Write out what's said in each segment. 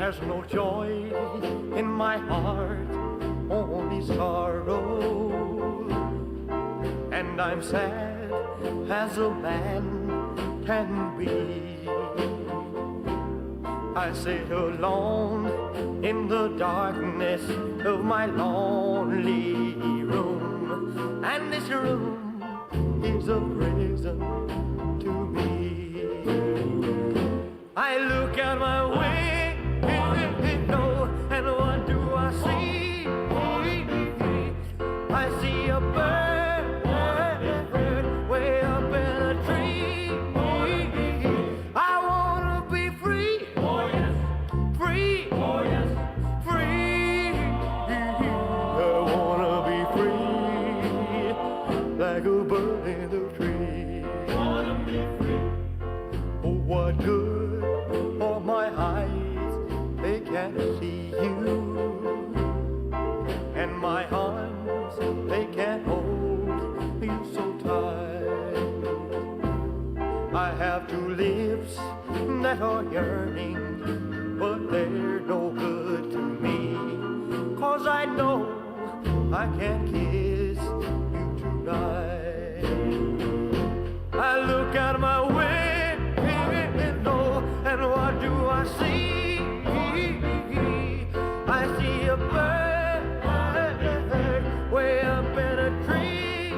There's no joy in my heart, only sorrow. And I'm sad as a man can be. I sit alone in the darkness of my lonely room, and this room is a prison to me. I look out my window, and what do I see? I see a bird way up in a tree. I wanna be free. Oh yes, free. Oh yes, free. I wanna be free, like a bird in the tree. Wanna be free. Oh, what good are my eyes? They can't see you, and my arms, they can't hold you so tight. I have two lips that are yearning, but they're no good to me, 'cause I know I can't kiss you tonight. I look out my window, and what do I see? I see a bird way up in a tree.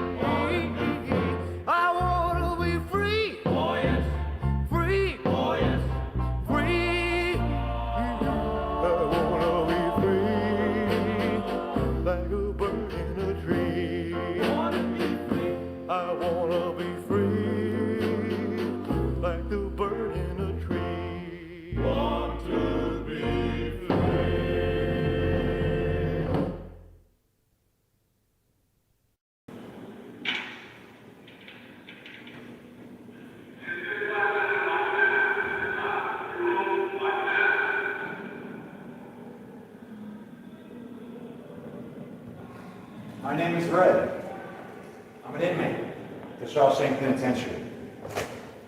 I wanna be free. Oh yes, free. Oh yes, free. I wanna be free, like a bird in a tree. Wanna be free. I wanna be free, like the bird in a tree. Want to be free. My name is Red. I'm an inmate at the Shawshank Penitentiary.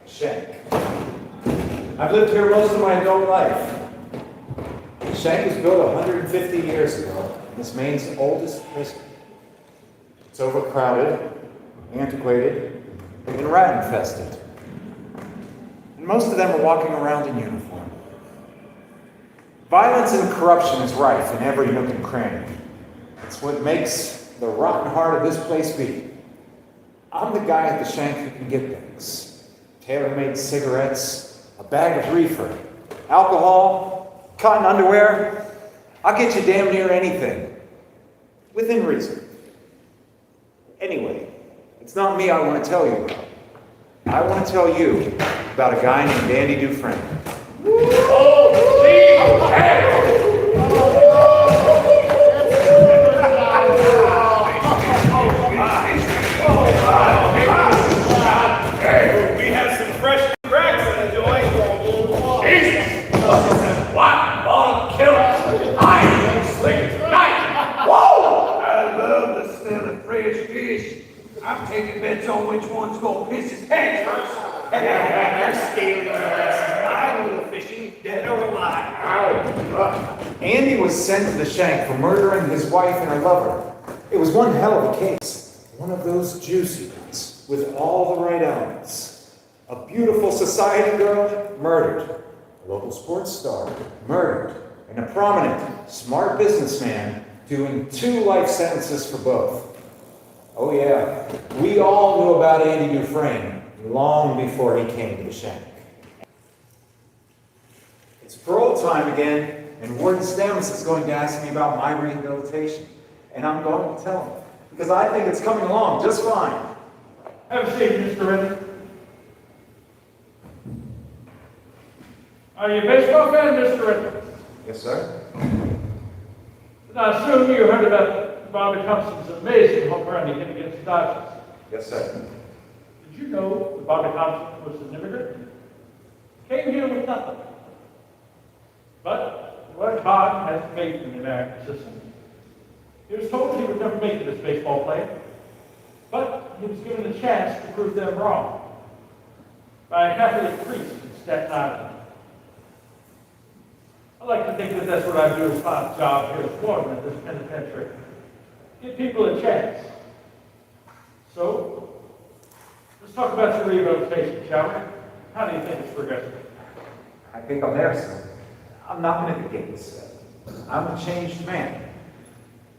Shank. I've lived here most of my adult life. The Shank was built 150 years ago, this Maine's oldest prison. It's overcrowded, antiquated, and rat-infested. And most of them are walking around in uniform. Violence and corruption is rife in every nook and cranny. It's what makes the rotten heart of this place beat. I'm the guy at the Shank who can get things. Tailor-made cigarettes, a bag of reefer, alcohol, cotton underwear. I'll get you damn near anything, within reason. Anyway, it's not me I want to tell you about. I want to tell you about a guy named Andy Dufresne. We have some fresh cracks in the joint. Jesus! What? Ball killer! I am slick tonight! Whoa! I love the smell of fresh fish. I'm taking bets on which one's gonna piss his pants first. They're scaling the rest. I know the fishing, dead or alive. Andy was sent to the Shank for murdering his wife and her lover. It was one hell of a case. One of those juicy ones, with all the right elements. A beautiful society girl, murdered. A local sports star, murdered. And a prominent, smart businessman, doing 2 life sentences for both. Oh yeah, we all knew about Andy Dufresne long before he came to the Shank. It's parole time again, and Warden Stems is going to ask me about my rehabilitation. And I'm going to tell him, because I think it's coming along just fine. Have a seat, Mr. Redden. Are you a baseball fan, Mr. Redden? Yes, sir. I assume you heard about Bobby Thompson's amazing home run he hit against the Dodgers. Yes, sir. Did you know that Bobby Thompson was an immigrant? Came here with nothing. But he worked hard and has faith in the American system. He was told he would never make it as a baseball player, but he was given a chance to prove them wrong by a Catholic priest in Staten Island. I like to think that that's what I do as my job here as warden at this penitentiary. Give people a chance. So, let's talk about your rehabilitation, shall we? How do you think it's progressing? I think I'm there, sir. I'm knocking at the gates. I'm a changed man.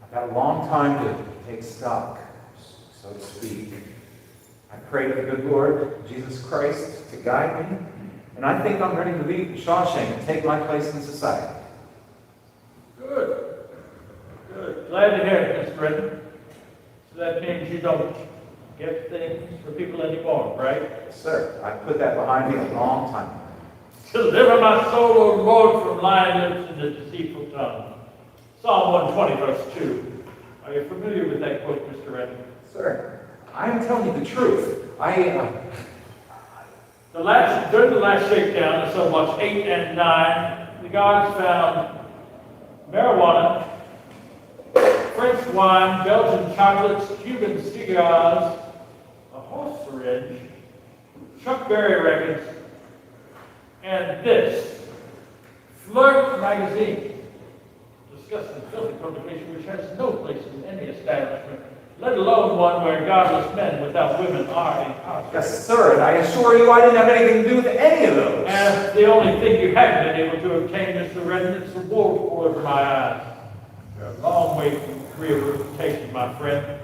I've had a long time to take stock, so to speak. I pray to the good Lord, Jesus Christ, to guide me, and I think I'm ready to leave Shawshank and take my place in society. Good. Good. Glad to hear it, Mr. Redden. So that means you don't get things for people anymore, right? Yes, sir. I put that behind me a long time ago. Deliver my soul, O Lord, from lying lips and the deceitful tongue. Psalm 120, verse 2. Are you familiar with that quote, Mr. Redden? Sir, I am telling you the truth. During the last shakedown of so much 8 and 9, the guards found marijuana, French wine, Belgian chocolates, Cuban cigars, a horse syringe, Chuck Berry records, and this Flirt magazine, disgusting, filthy publication which has no place in any establishment, let alone one where godless men without women are incarcerated. Yes, sir, and I assure you I didn't have anything to do with any of those. And the only thing you haven't been able to obtain, Mr. Redden, is the wool pulled over my eyes. You're a long way from rehabilitation, my friend.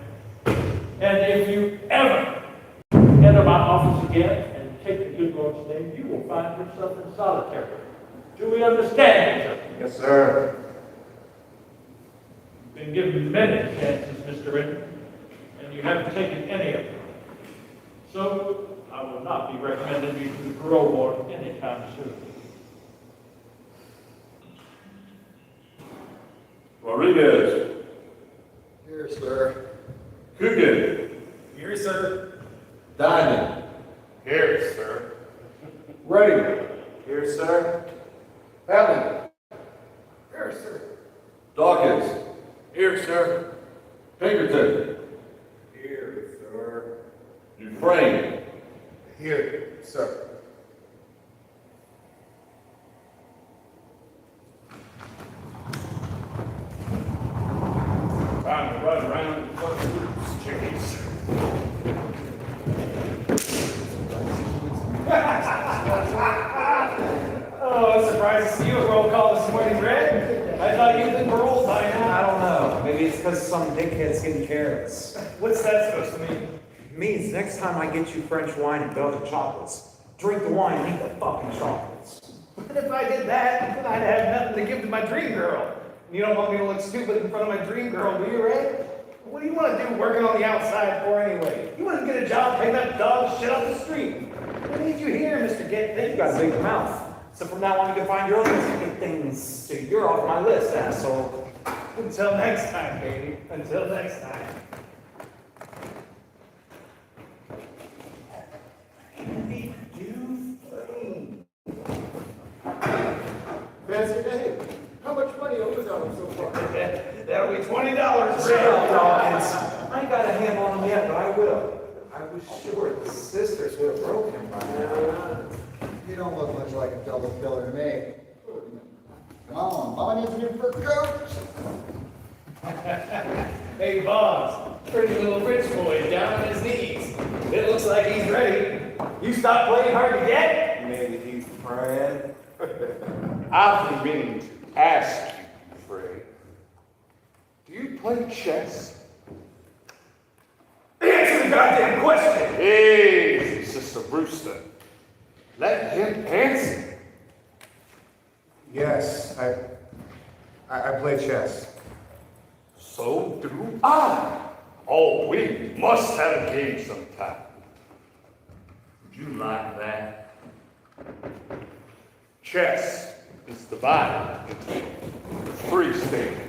And if you ever enter my office again and take the good Lord's name, you will find yourself in solitary. Do we understand each other? Yes, sir. You've been given many chances, Mr. Redden, and you haven't taken any of them. So, I will not be recommending you to the parole board anytime soon. Rodriguez. Here, sir. Coogan. Here, sir. Diamond. Here, sir. Redding. Here, sir. Allen. Here, sir. Dawkins. Here, sir. Pinkerton. Here, sir. Dufresne. Here, sir. Time to run around and fuck loose, chickies. Oh, I'm surprised to see you at roll call this morning, Red. I thought you'd been paroled by I now. don't know. Maybe it's because some dickhead's getting careless. What's that supposed to mean? It means next time I get you French wine and Belgian chocolates, drink the wine and eat the fucking chocolates. What if I did that? Then I'd have nothing to give to my dream girl. You don't want me to look stupid in front of my dream girl, do you, Red? What do you want to do working on the outside for anyway? You want to get a job picking up dog shit off the street. What need you here, Mr. Get Things? You got a big mouth. So from now on you can find your own stupid things. So you're off my list, asshole. Until next time, baby. Until next time. Fancy day. How much money owes on him so far? That'll be $20, Shut Red. up, Dawkins. I ain't got a handle on him yet, but I will. I was sure the sisters would have broken him by now. You don't look much like a double killer to me. Come on, Mama needs a new fur coat. Hey, boss. Pretty little rich boy down on his knees. It looks like he's ready. You stop playing hard to get? Maybe he's Fred. I've been meaning to ask you, Fred. Do you play chess? Answer the goddamn question! Easy, Sister Brewster. Let him answer. Yes, I play chess. So do I. Oh, we must have a game sometime. Would you like that? Chess is divided into 3 stages.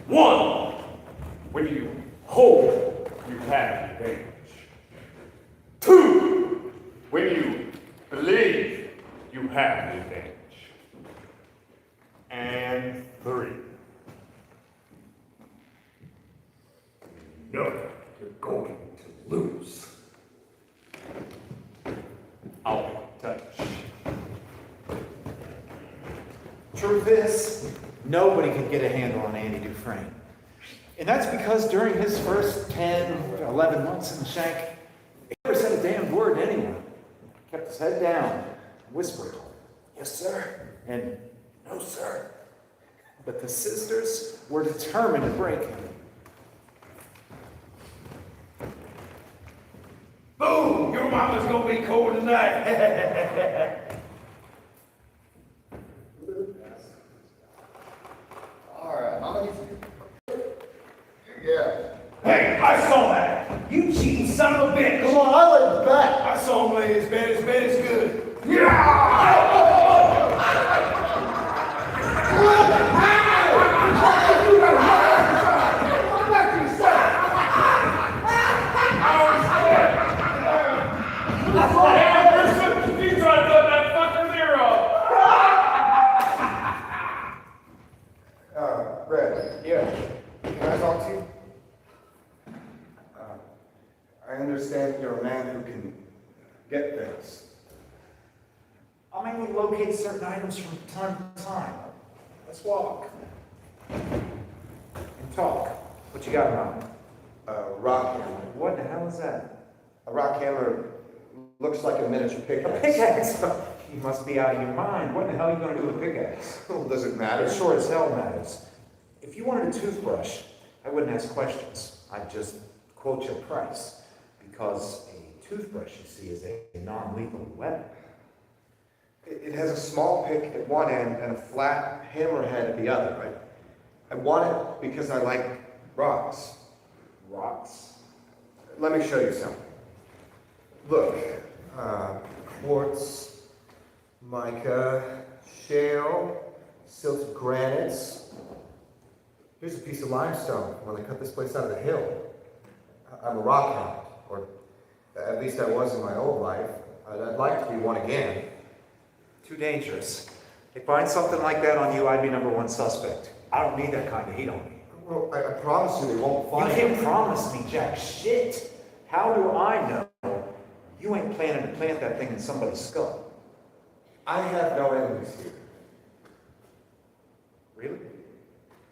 1, when you hold, you have advantage. 2, when you believe, you have the advantage. And 3, no, you're going to lose. I'll touch. Truth is, nobody could get a handle on Andy Dufresne. And that's because during his first 10 to 11 months in the shank, he never said a damn word to anyone. He kept his head down and whispered, "Yes, sir," and "No, sir." But the sisters were determined to break him. Boom! Your mama's gonna be cold tonight. All right, Mama needs to. Yeah. Hey, I saw that. You cheating son of a bitch. Come on, I let him back. I saw him lay his bed. His bed is good. You try to put that fucker zero. Red. Yeah. Can I talk to you? I understand you're a man who can get things. I'll mainly locate certain items from time to time. Let's walk. And talk. What you got, Ron? A rock hammer. What the hell is that? A rock hammer looks like a miniature A pickaxe. pickaxe? You must be out of your mind. What the hell are you going to do with a pickaxe? Well, does it matter? It sure as hell matters. If you wanted a toothbrush, I wouldn't ask questions. I'd just quote your price. Because a toothbrush, you see, is a non-lethal weapon. It has a small pick at one end and a flat hammerhead at the other. I want it because I like rocks. Rocks? Let me show you something. Look, quartz, mica, shale, silted granites. Here's a piece of limestone when I cut this place out of the hill. I'm a rock hound, or at least I was in my old life. I'd like to be one again. Too dangerous. If I find something like that on you, I'd be #1 suspect. I don't need that kind of heat on me. Well, I promise you they won't You find can't it. promise me jack shit. How do I know you ain't planning to plant that thing in somebody's skull? I have no enemies here. Really?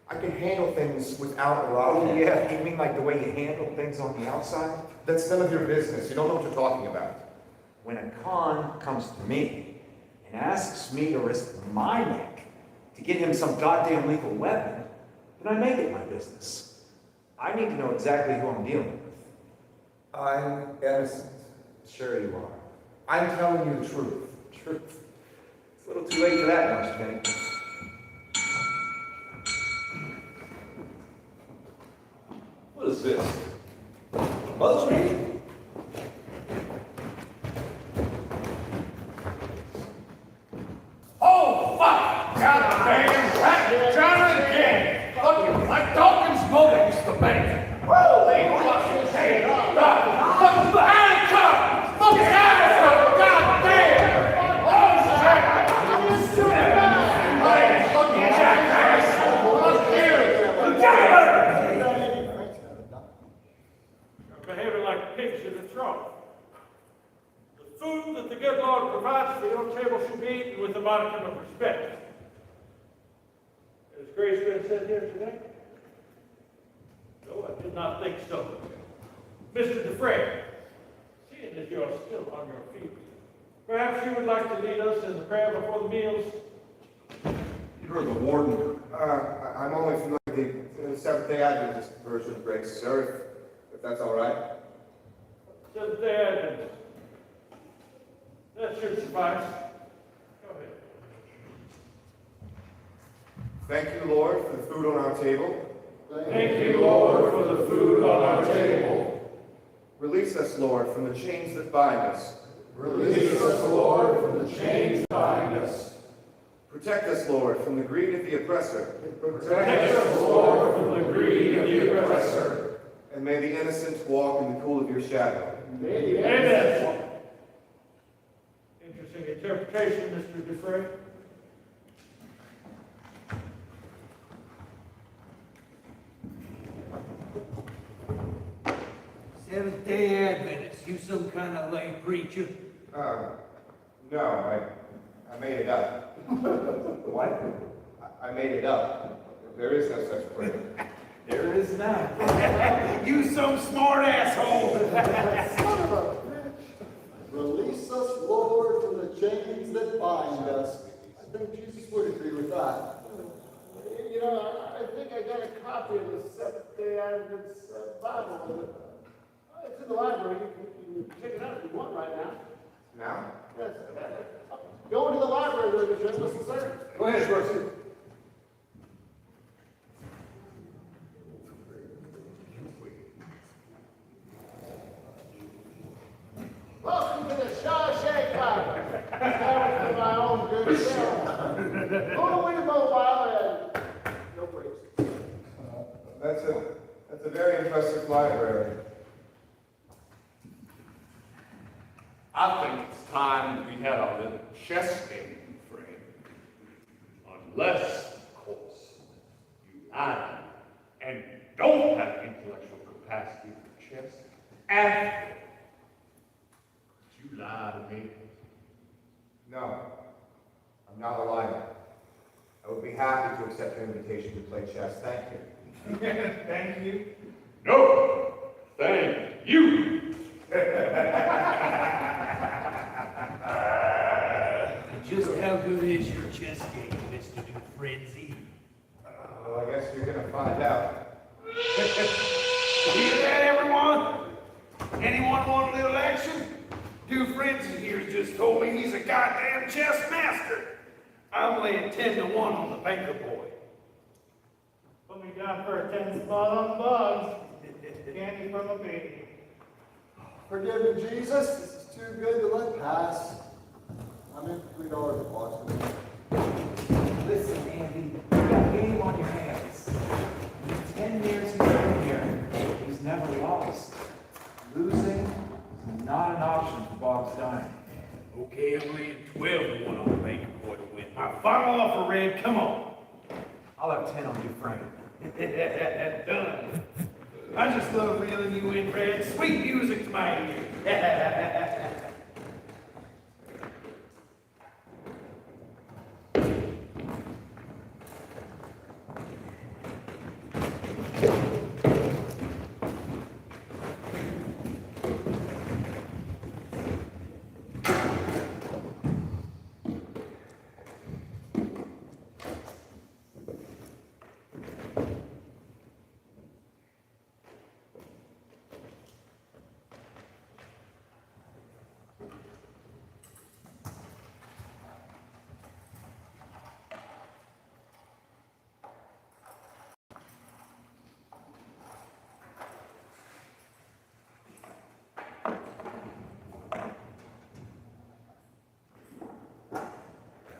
I can handle things without a rock Oh hand. yeah, you mean like the way you handle things on the outside? That's none of your business. You don't know what you're talking about. When a con comes to me and asks me to risk my neck to get him some goddamn lethal weapon, then I make it my business. I need to know exactly who I'm dealing with. I'm innocent. Sure you are. I'm telling you the truth. Truth. It's a little too late for that, don't you think? What is this? Buzz me? Oh, fuck! God damn rat! John again! Fuck you! Like Dawkins Bowling's the bank! Whoa! They fucking say it! Fuck the handcuff! Fuck the handcuff! God damn! Oh, shit! Hey, fucking jackass! Fuck you! Jackass! Behaving like pigs in a trough. The food that the good Lord provides for your table should be eaten with a modicum of respect. Has grace been said here today? No, I did not think so. Mr. Dufresne, seeing that you are still on your feet, perhaps you would like to lead us in the prayer before the meals? You're the warden. I'm only familiar with the Seventh-day Adventist version of grace, sir, if that's all right. Seventh-day Adventist. That should suffice. Go ahead. Thank you, Lord, for the food on our table. Thank you, Lord, for the food on our table. Release us, Lord, from the chains that bind us. Release us, Lord, from the chains that bind us. Protect us, Lord, from the greed of the oppressor. Protect us, Lord, from the greed of the oppressor. And may the innocent walk in the cool of your shadow. Amen. Interesting interpretation, Mr. Dufresne. Seventh-day Adventist, you some kind of lay preacher? No, I made it up. What? I made it up. There is no such prayer. There is none. You some smart asshole. Son of a bitch. Release us, Lord, from the chains that bind us. I think Jesus would agree with that. You know, I think I got a copy of the Seventh-day Adventist Bible. It's in the library. You can check it out if you want right now. Now? Yes. Go into the library, Brother Listen, sir. Go ahead, Percy. Welcome to the Shawshank Redemption. That was my own good self. Go away mobile and no breaks. That's a very impressive library. I think it's time we had our little chess game, friend. Unless, of course, you lie and don't have intellectual capacity for chess. After you lie to me. No, I'm not a liar. I would be happy to accept your invitation to play chess. Thank you. Thank you. No, thank you. Just how good is your chess game, Mr. New Frenzy? Well, I guess you're gonna find out. Hear that, everyone? Anyone want a little action? Two friends in here just told me he's a goddamn chess master. I'm laying 10-1 on the banker boy. Put me down for a 10 spot on bugs. Candy from a baby. Forgive me, Jesus. This is too good to let pass. I'm in $3 a Boston. Listen, Andy, you got a game on your hands. In 10 years he's been here, he's never lost. Losing is not an option for Bob's Dime. Okay, I'm laying 12-1 on the banker boy to win. My final offer, Red, come on. I'll have 10 on you, Frank. Done. I just love reeling you in, Red. Sweet music to my ears.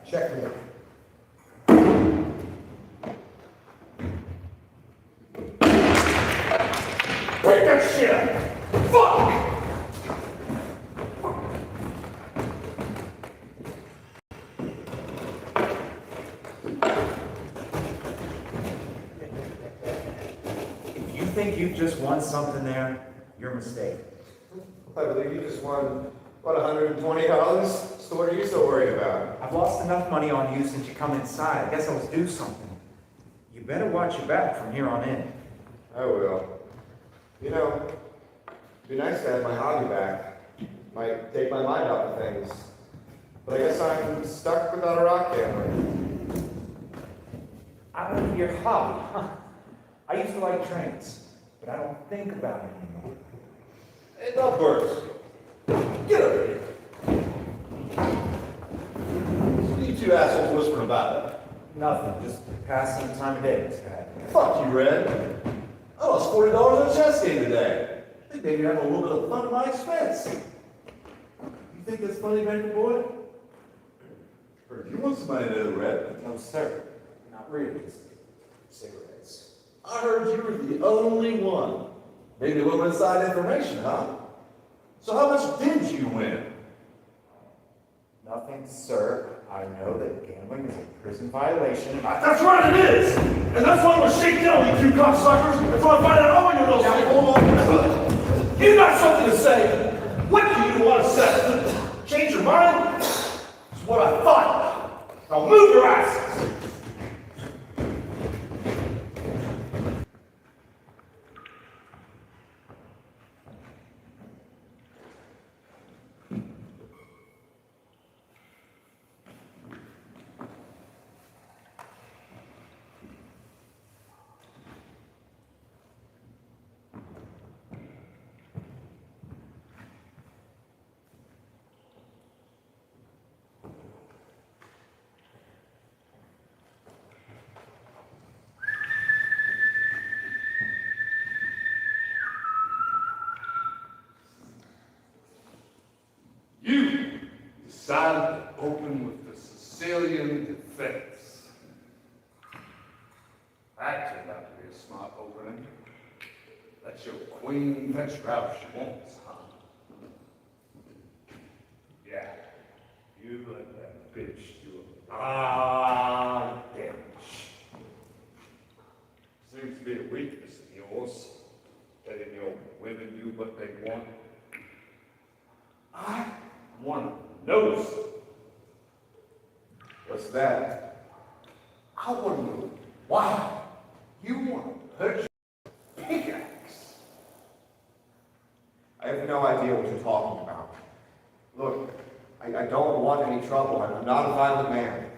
Checkmate. Wake that shit up! Fuck! If you think you've just won something there, you're mistaken. I believe you just won, what, $120? So what are you so worried about? I've lost enough money on you since you come inside. I guess I was due something. You better watch your back from here on in. I will. You know, it'd be nice to have my hobby back. Might take my mind off of things. But I guess I'm stuck without a rock camera. Out of your hobby, huh? I used to like trains, but I don't think about it anymore. Hey, no birds. Get over here. What are you two assholes whispering about? Nothing, just passing the time of day, Mr. Hatt. Fuck you, Red. I lost $40 on a chess game today. I think maybe having a little bit of fun at my expense. You think that's funny, Banker Boy? Or you want somebody to know, Red? No, sir. Not really. Just cigarettes. I heard you were the only one. Maybe a little inside information, huh? So how much did you win? Nothing, sir. I know that gambling is a prison violation. That's right, it is! And that's why I'm gonna shake down, you two cocksuckers, until I find out all your little thing. Hold on. You got something to say? What do you want to say? Change your mind? It's what I thought. So move your asses! You decided to open with the Sicilian defense. That turned out to be a smart opening. Let your queen fetch her out if she wants, huh? Yeah, you let that bitch do a lot of damage. Seems to be a weakness of yours, letting your women do what they want. I want to know something. What's that? I want to know why you want to purchase a pickaxe. I have no idea what you're talking about. Look, I don't want any trouble. I'm not a violent man.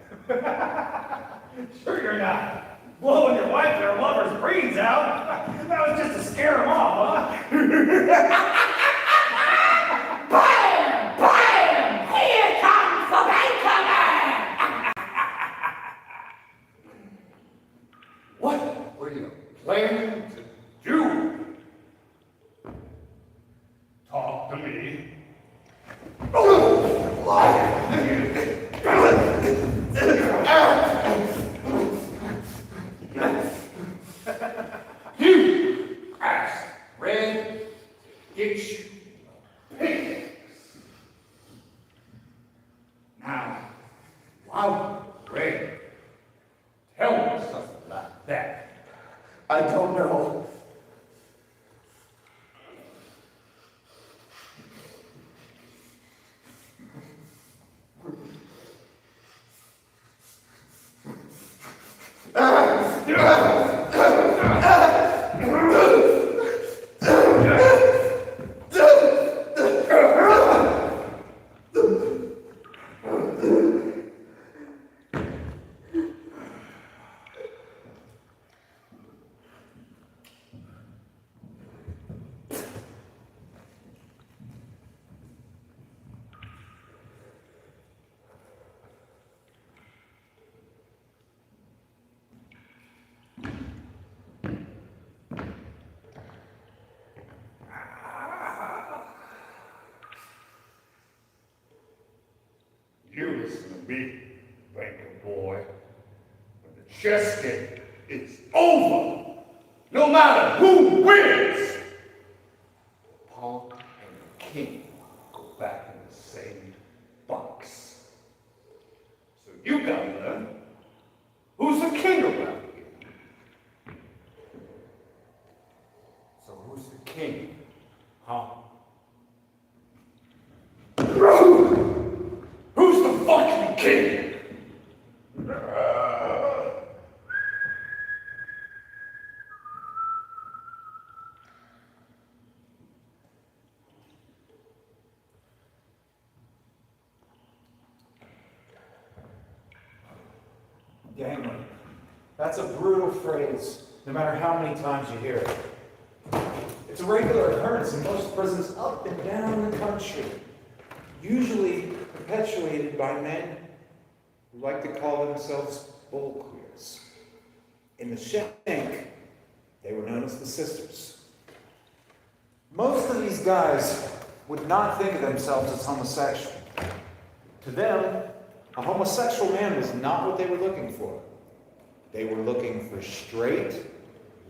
Sure you're not. Blowing your wife and her lover's brains out. That was just to scare them off, huh? Bam! Bam! Here comes the banker! What were you planning to do? Talk to me. You asked Red get you pickaxe. Now, why would Red tell me something like that? I don't know. You listen to me, banker boy. When the chess game is over, no matter who wins, the pawn and the king go back in the same box. So you gotta learn who's the king around here. So who's the king, huh? Who's the fucking king? Gangly. That's a brutal phrase, no matter how many times you hear it. It's a regular occurrence in most prisons up and down the country, usually perpetuated by men who like to call themselves bull queers. In the Shank, they were known as the Sisters. Most of these guys would not think of themselves as homosexual. To them, a homosexual man was not what they were looking for. They were looking for straight,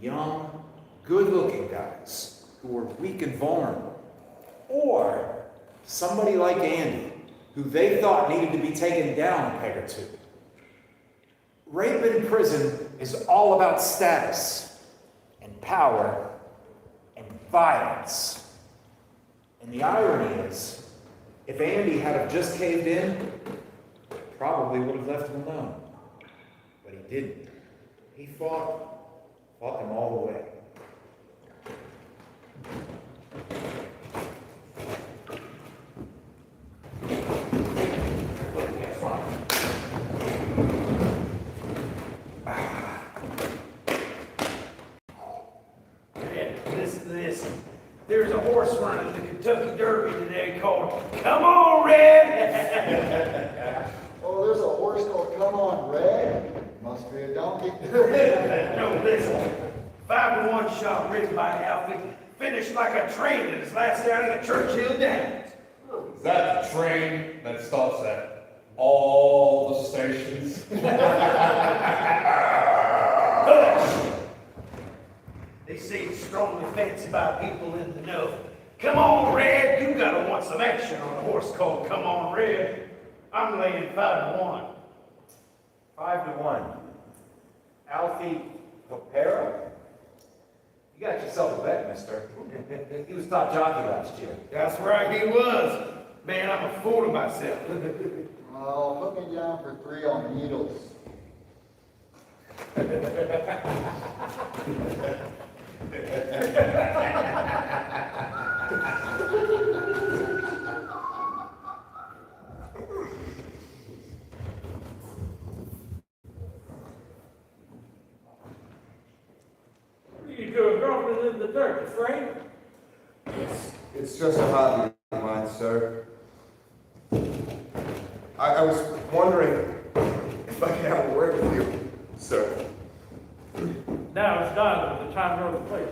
young, good-looking guys who were weak and vulnerable. Or somebody like Andy, who they thought needed to be taken down a peg or two. Rape in prison is all about status and power and violence. And the irony is, if Andy had have just caved in, probably would have left him alone. But he didn't. He fought them all the way. Listen. There's a horse running the Kentucky Derby today called Come On Red! Oh, there's a horse called Come On Red. Must be a donkey. No, listen. 5-1 shot ridden by an outfit, finished like a train at his last outing at Churchill Downs. Is that the train that stops at all the stations? They say it's strongly fancied by people in the know. Come on, Red, you gotta want some action on a horse called Come On Red. I'm laying 5-1. 5-1. Alfie Popera? You got yourself a bet, mister. He was top jockey last year. That's right, he was. Man, I'm a fool to myself. Oh, put me down for 3 on needles. You doing grumping in the dirt, Frank? It's just a hobby of mine, sir. I was wondering if I could have a word with you, sir. Now it's neither the time nor the place.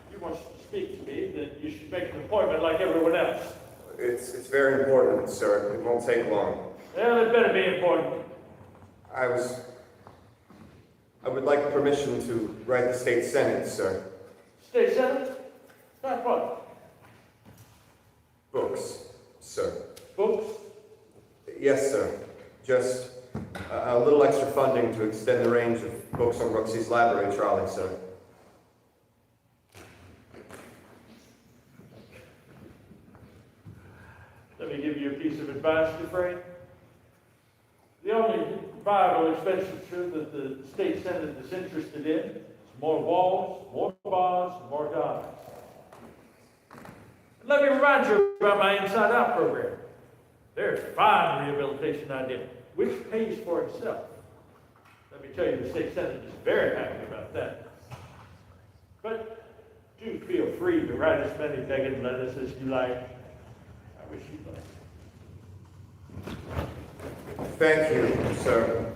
If you want to speak to me, then you should make an appointment like everyone else. It's very important, sir. It won't take long. Well, it better be important. I would like permission to write the state senate, sir. State Senate? Not what? Books, sir. Books? Yes, sir. Just a little extra funding to extend the range of books on Brooksie's library trolley, sir. Let me give you a piece of advice, Dufresne. The only viable expenditure that the state senate is interested in is more walls, more bars, and more guards. And let me remind you about my Inside Out program. There's a fine rehabilitation idea, which pays for itself. Let me tell you, the state senate is very happy about that. But do feel free to write as many begging letters as you like. I wish you'd like. Thank you, sir.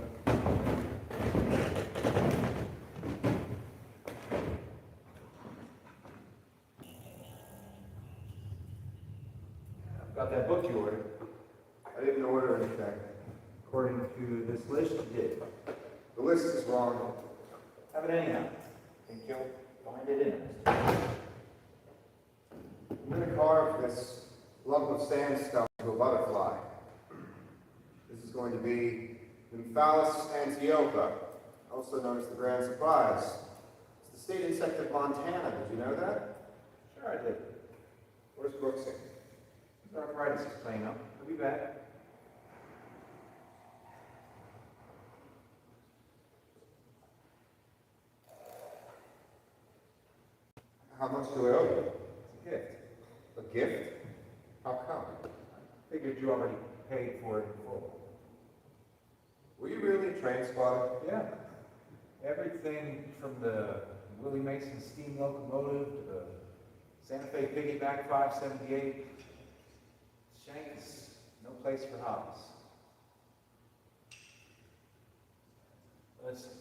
I've got that book you ordered. I didn't order anything. According to this list, you did. The list is wrong. Have it anyhow. Think you'll find it interesting. I'm going to carve this lump of sandstone into a butterfly. This is going to be Nymphalis antiopa, also known as the grand surprise. It's the state insect of Montana. Did you know that? Sure I did. Where's Brooksy? His arthritis is playing up. He'll be back. How much do I owe you? It's a gift. A gift? How come? Figured you already paid for it in full. Were you really a train spotter? Yeah. Everything from the Willie Mason steam locomotive to the Santa Fe piggyback 578. Shank's no place for hobbies. Listen,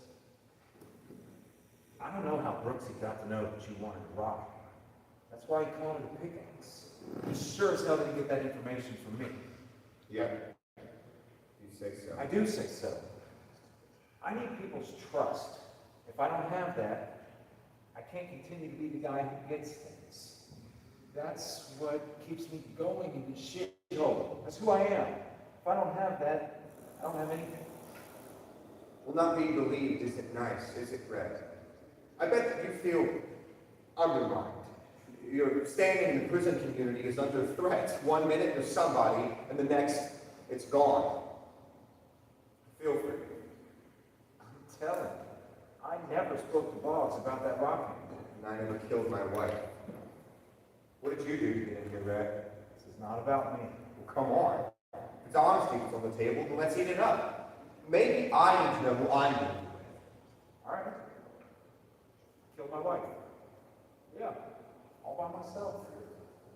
I don't know how Brooksy got to know that you wanted to rock. That's why he called it a pickaxe. He sure as hell didn't get that information from me. Yeah. You say so. I do say so. I need people's trust. If I don't have that, I can't continue to be the guy who gets things. That's what keeps me going in this shithole. That's who I am. If I don't have that, I don't have anything. Well, not being believed isn't nice, is it, Red? I bet that you feel undermined. Your standing in the prison community is under threat. 1 minute there's somebody, and the next, it's gone. Feel free. I'm telling you, I never spoke to Boggs about that rocket. And I never killed my wife. What did you do to get in here, Red? This is not about me. Well, come on. If it's honesty that's on the table, then let's eat it up. Maybe I need to know who I'm doing. All right. Killed my wife. Yeah, all by myself.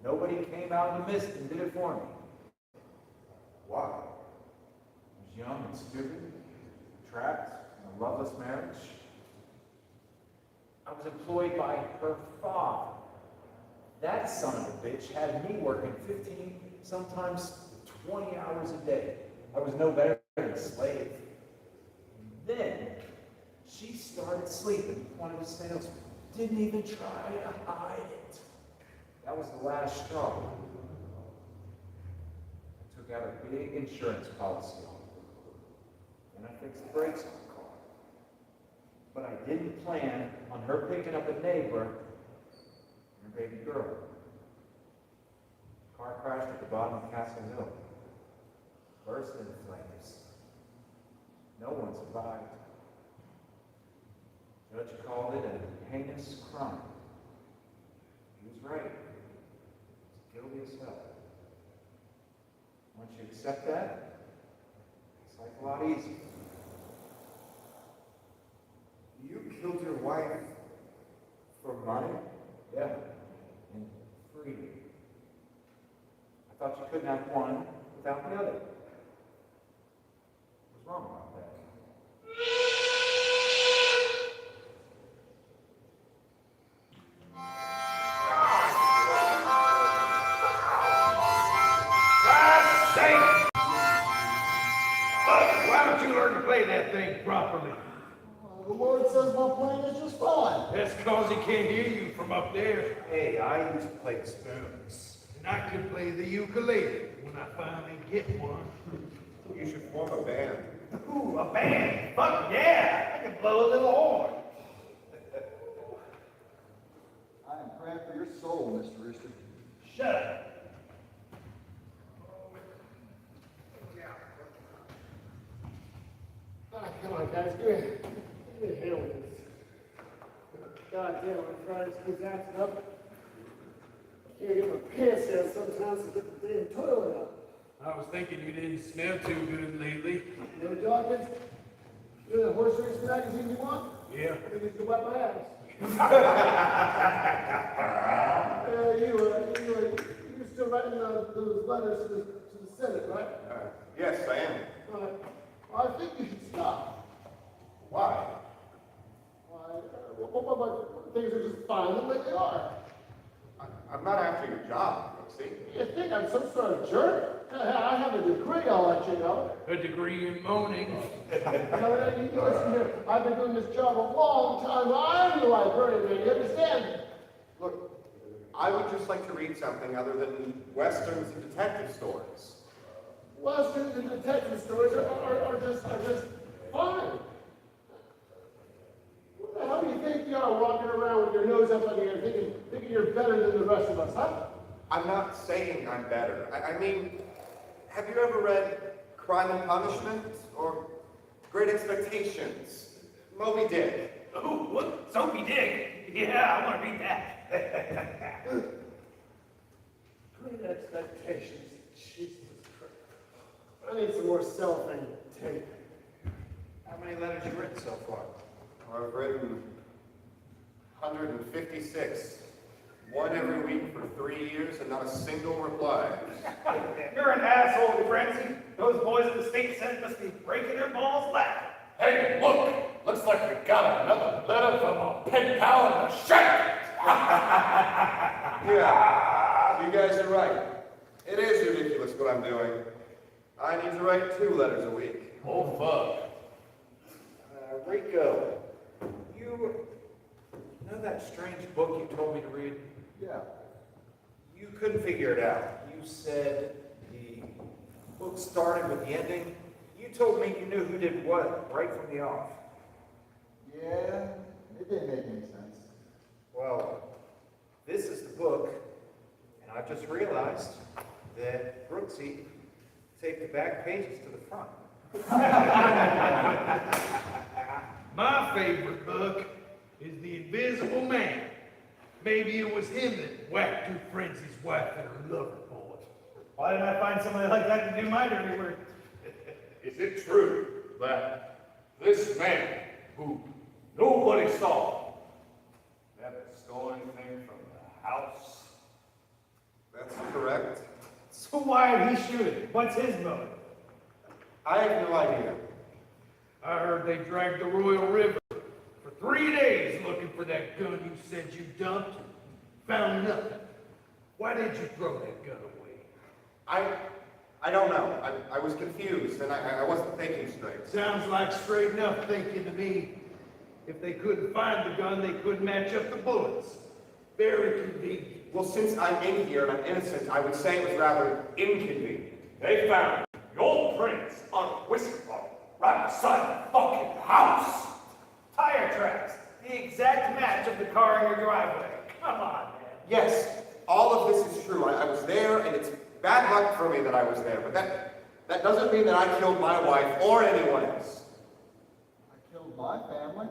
Nobody came out in the mist and did it for me. Why? I was young and stupid, trapped in a loveless marriage. I was employed by her father. That son of a bitch had me working 15, sometimes 20 hours a day. I was no better than a slave. Then she started sleeping with one of the salesmen. Didn't even try to hide it. That was the last straw. I took out a big insurance policy on it. And I fixed the brakes on the car. But I didn't plan on her picking up a neighbor and her baby girl. The car crashed at the bottom of Castle Hill. Burst into flames. No one survived. Judge called it a heinous crime. He was right. It's guilty as hell. Once you accept that, it's like a lot easier. You killed your wife for money? Yeah, and freedom. I thought you couldn't have one without the other. What's wrong about that? Why don't you learn to play that thing properly? The Lord says my playing is just fine. That's cause he can't hear you from up there. Hey, I used to play the spoons. And I can play the ukulele when I finally get one. You should form a band. Ooh, a band! Fuck yeah! I can blow a little horn. I am praying for your soul, Mr. Rooster. Shut up. Come on, guys, give me a hand with this. God damn, I'm trying to keep acting up. Can't get my pants down sometimes to get the damn toilet out. I was thinking you didn't smell too good lately. You know, Dawkins, you know the horse race magazine you want? Yeah. I think you should wipe my ass. You're still writing those letters to the Senate, right? Yes, I am. I think you should stop. Why? Things are just fine the way they are. I'm not after your job, see? You think I'm some sort of jerk? I have a degree, I'll let you know. A degree in moaning. You listen here, I've been doing this job a long time. I'm the librarian, man, you understand? Look, I would just like to read something other than westerns and detective stories. Westerns and detective stories are just fine. What the hell do you think you are walking around with your nose up in the air thinking you're better than the rest of us, huh? I'm not saying I'm better. I mean, have you ever read Crime and Punishment or Great Expectations? Moby Dick. Oh, what? Soapy Dick? Yeah, I want to read that. Great expectations. Jesus Christ. I need some more cellophane tape. How many letters you written so far? I've written 156. One every week for 3 years and not a single reply. You're an asshole, Frenzy. Those boys at the state senate must be breaking their balls laughing. Hey, look! Looks like we got another letter from a pen pal in the shank! Yeah, you guys are right. It is ridiculous what I'm doing. I need to write 2 letters a week. Oh, fuck. Rico, you know that strange book you told me to read? Yeah. You couldn't figure it out. You said the book started with the ending. You told me you knew who did what right from the off. Yeah, it didn't make any sense. Well, this is the book, and I just realized that Brooksy taped the back pages to the front. My favorite book is The Invisible Man. Maybe it was him that whacked two friends' wife and her lover boy. Why didn't I find somebody like that to do my dirty work? Is it true that this man, who nobody saw, never stole anything from the house? That's correct. So why did he shoot it? What's his motive? I have no idea. I heard they dragged the Royal River for 3 days looking for that gun you said you dumped. Found nothing. Why did you throw that gun away? I don't know. I was confused and I wasn't thinking straight. Sounds like straight enough thinking to me. If they couldn't find the gun, they couldn't match up the bullets. Very convenient. Well, since I'm in here and I'm innocent, I would say it was rather inconvenient. They found your prints on a whiskey bottle right beside the fucking house. Tire tracks. The exact match of the car in your driveway. Come on, man. Yes, all of this is true. I was there, and it's bad luck for me that I was there, but that doesn't mean that I killed my wife or anyone else. I killed my family.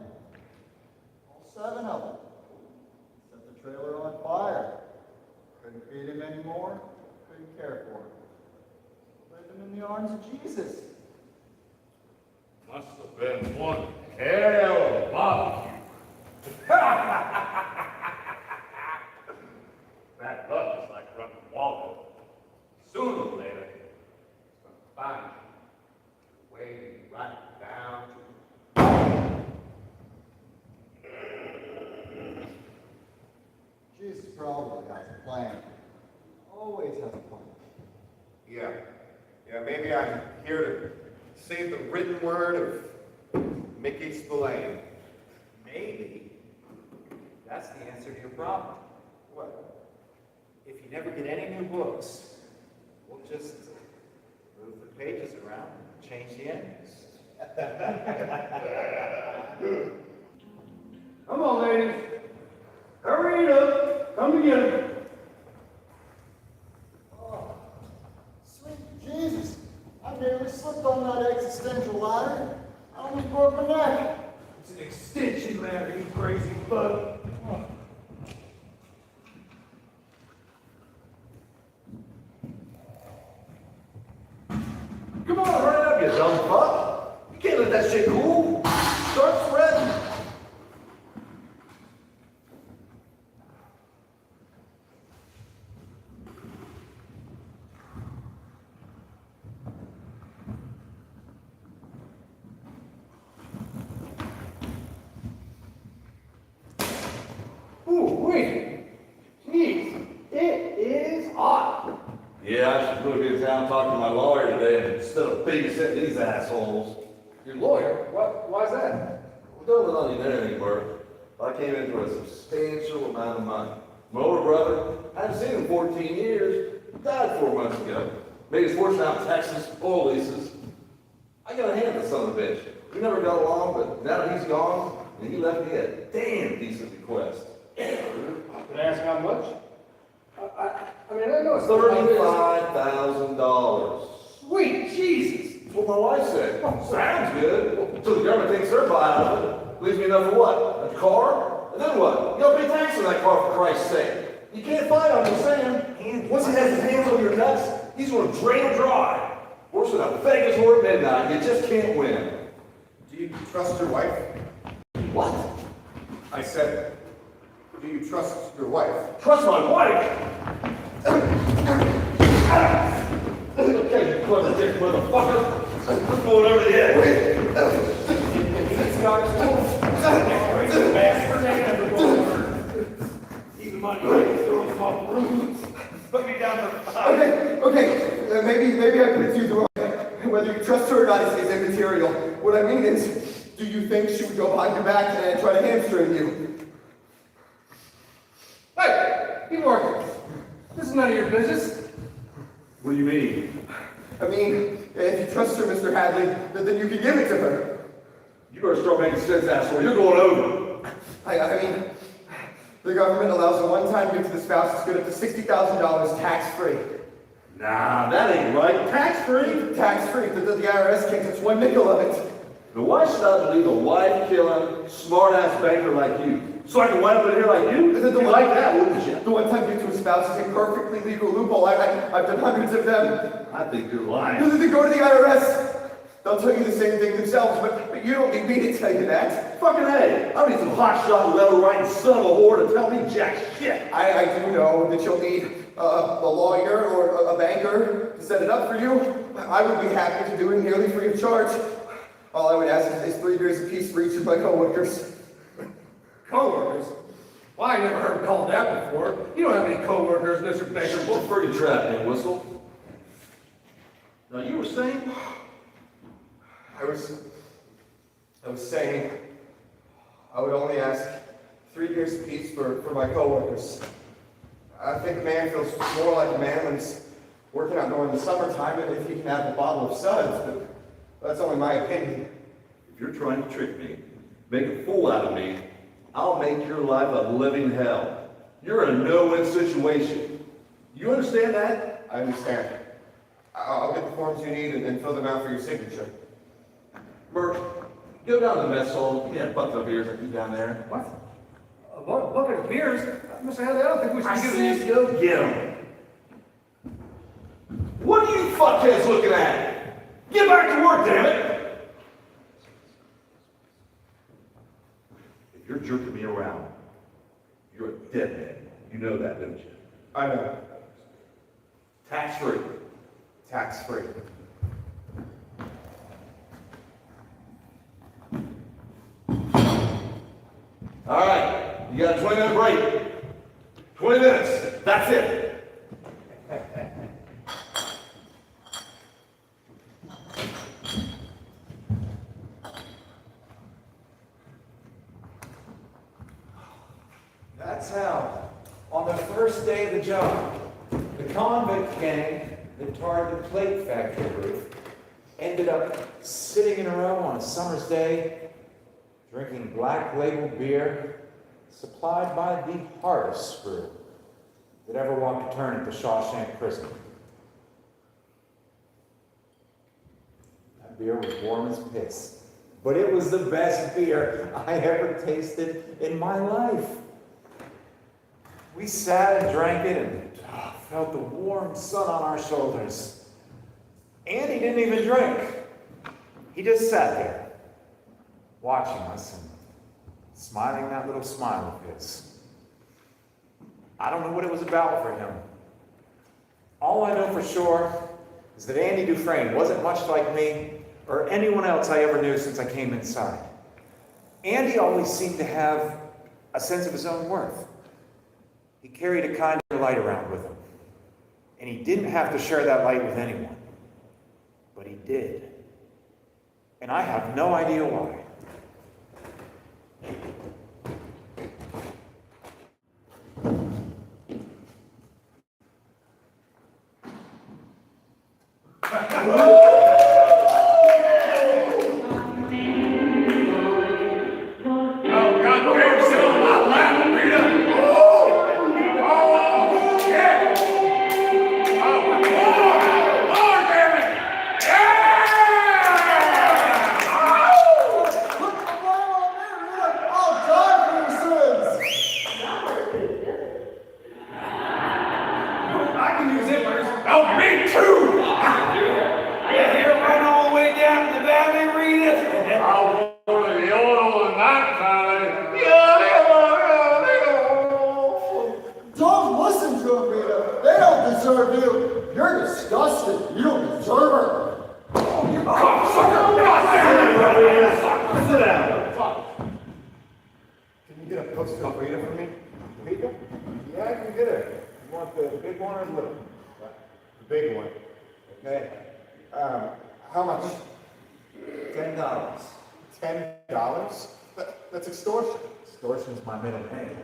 All 7 of them. Set the trailer on fire. Couldn't feed him anymore. Couldn't care for him. Laid him in the arms of Jesus. Must have been one hell of a barbecue. Bad luck is like running water. Sooner or later, it's going to find you. Way right down to Jesus probably has a plan. Always has a plan. Yeah, maybe I'm here to say the written word of Mickey Spillane. Maybe that's the answer to your problem. What? If you never get any new books, we'll just move the pages around and change the endings. Come on, ladies. Hurry it up. Come to get him. Oh, sweet Jesus. I nearly slipped on that existential ladder. I almost broke my neck. It's an extension ladder, you crazy bug. Come on, hurry up, you dumb fuck. You can't let that shit cool. Start spreading. Ooh, wait. Jeez, it is hot. Yeah, I should really be in town talking to my lawyer today instead of babysitting these assholes. Your lawyer? Why's that? Well, don't let on you know any work. I came in for a substantial amount of money. My older brother, I haven't seen him in 14 years. Died 4 months ago. Made his fortune out in Texas, oil leases. I got a hand in the son of a bitch. We never got along, but now that he's gone, and he left me a damn decent bequest. Can I ask how much? I mean, I know it's $35,000. Sweet Jesus! That's what my wife said. Sounds good. Until the government takes their bite out of it. Leaves me enough for what? A car? And then what? You gotta pay tax on that car for Christ's sake. You can't fight on the sand. Once he has his hands on your nuts, he's gonna drain them dry. Worse than a Vegas whore at midnight. You just can't win. Do you trust your wife? What? I said, do you trust your wife? Trust my wife? Okay, you clever dick motherfucker. I'm going over the edge. Even money, throw them off the roof. Put me down for 5. Okay, maybe I put it to you the wrong way. Whether you trust her or not is immaterial. What I mean is, do you think she would go behind your back and try to hamstring you? Hey, you working? This is none of your business. What do you mean? I mean, if you trust her, Mr. Hadley, then you can give it to her. You better start making sense, asshole. You're going over. I mean, the government allows a one-time gift to the spouse that's good up to $60,000 tax-free. Nah, that ain't right. Tax-free? Tax-free. The IRS can't touch one nickel of it. Now why should I believe a wife-killing, smart-ass banker like you? So I can wind up in here like you? The You'd one- like that, wouldn't you? The one time you to espouse is a perfectly legal loophole. I've done hundreds of them. I think you're lying. They go to the IRS. They'll tell you the same thing themselves, but you don't need me to tell you that. Fucking A. I don't need some hotshot letter-writing son of a whore to tell me jack shit. I do know that you'll need a lawyer or a banker to set it up for you. I would be happy to do it nearly free of charge. All I would ask is 3 beers apiece for each of my coworkers. Co-workers? Well, I never heard called that before. You don't have any co-workers, Mr. Baker. Well, pretty trap, man, Whistle. Now, you were saying? I was saying I would only ask 3 beers apiece for my coworkers. I think a man feels more like a man when he's working out during the summertime and if he can have a bottle of suds, but that's only my opinion. If you're trying to trick me, make a fool out of me, I'll make your life a living hell. You're in a no-win situation. You understand that? I understand. I'll get the forms you need and fill them out for your signature. Bert, go down to the mess hall, get a bucket of beers and keep down there. What? A bucket of beers? Mr. Hadley, I don't think we should I give said these. go get them. What are you fuckheads looking at? Get back to work, damn it! If you're jerking me around, you're a dead man. You know that, don't you? I know. Tax-free. Tax-free. All right, you got a 20-minute break. 20 minutes, that's it. That's how, on the first day of the job, the convict gang that tarred the plate factory roof ended up sitting in a row on a summer's day, drinking black label beer supplied by the hardest screw that ever walked a turn at the Shawshank prison. That beer was warm as piss, but it was the best beer I ever tasted in my life. We sat and drank it and felt the warm sun on our shoulders. And he didn't even drink. He just sat there, watching us and smiling that little smile of his. I don't know what it was about for him. All I know for sure is that Andy Dufresne wasn't much like me or anyone else I ever knew since I came inside. Andy always seemed to have a sense of his own worth. He carried a kind of light around with him. And he didn't have to share that light with anyone. But he did. And I have no idea why. Oh, goddamn, sit on my lap, Peter! Oh, shit! Oh, Lord, damn it! I can use zippers. Oh, me too! Here, run all the way down to the valley, read it. I want to yell all the night, Tyler. Don't listen to them, Rita. They don't deserve you. You're disgusting. You don't deserve her. Cocksucker! Goddamn! Sit down. Can you get a poster of Rita for me? Rita? Yeah, I can get her. You want the big one or the little one? The big one. Okay. How much? $10. $10? That's extortion. Extortion's my middle name.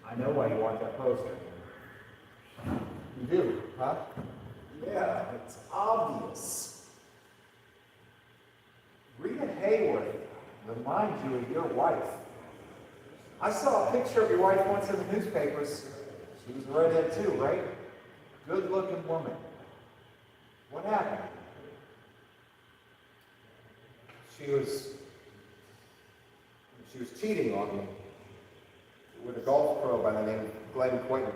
I know why you want that poster. You do, huh? Yeah, it's obvious. Rita Hayworth reminds you of your wife. I saw a picture of your wife once in the newspapers. She was a redhead too, right? good-looking woman. What happened? She was cheating on me with a golf pro by the name of Glenn Quinton.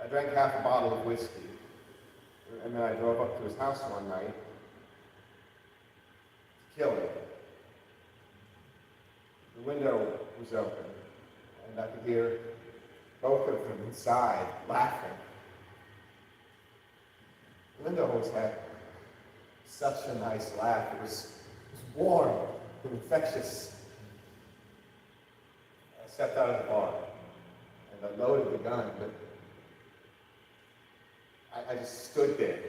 I drank half a bottle of whiskey, and then I drove up to his house one night to kill him. The window was open, and I could hear both of them inside laughing. Linda always had such a nice laugh. It was warm and infectious. I stepped out of the bar and I loaded the gun, but I just stood there,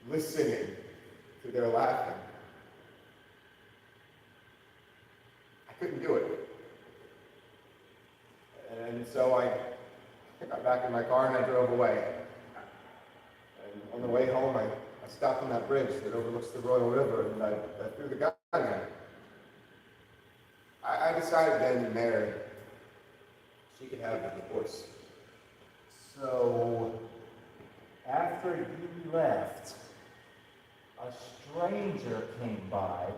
listening to their laughing. I couldn't do it. And so I got back in my car and I drove away. And on the way home, I stopped on that bridge that overlooks the Royal River, and I threw the gun in. I decided then and there she could have the divorce. So, after you left, a stranger came by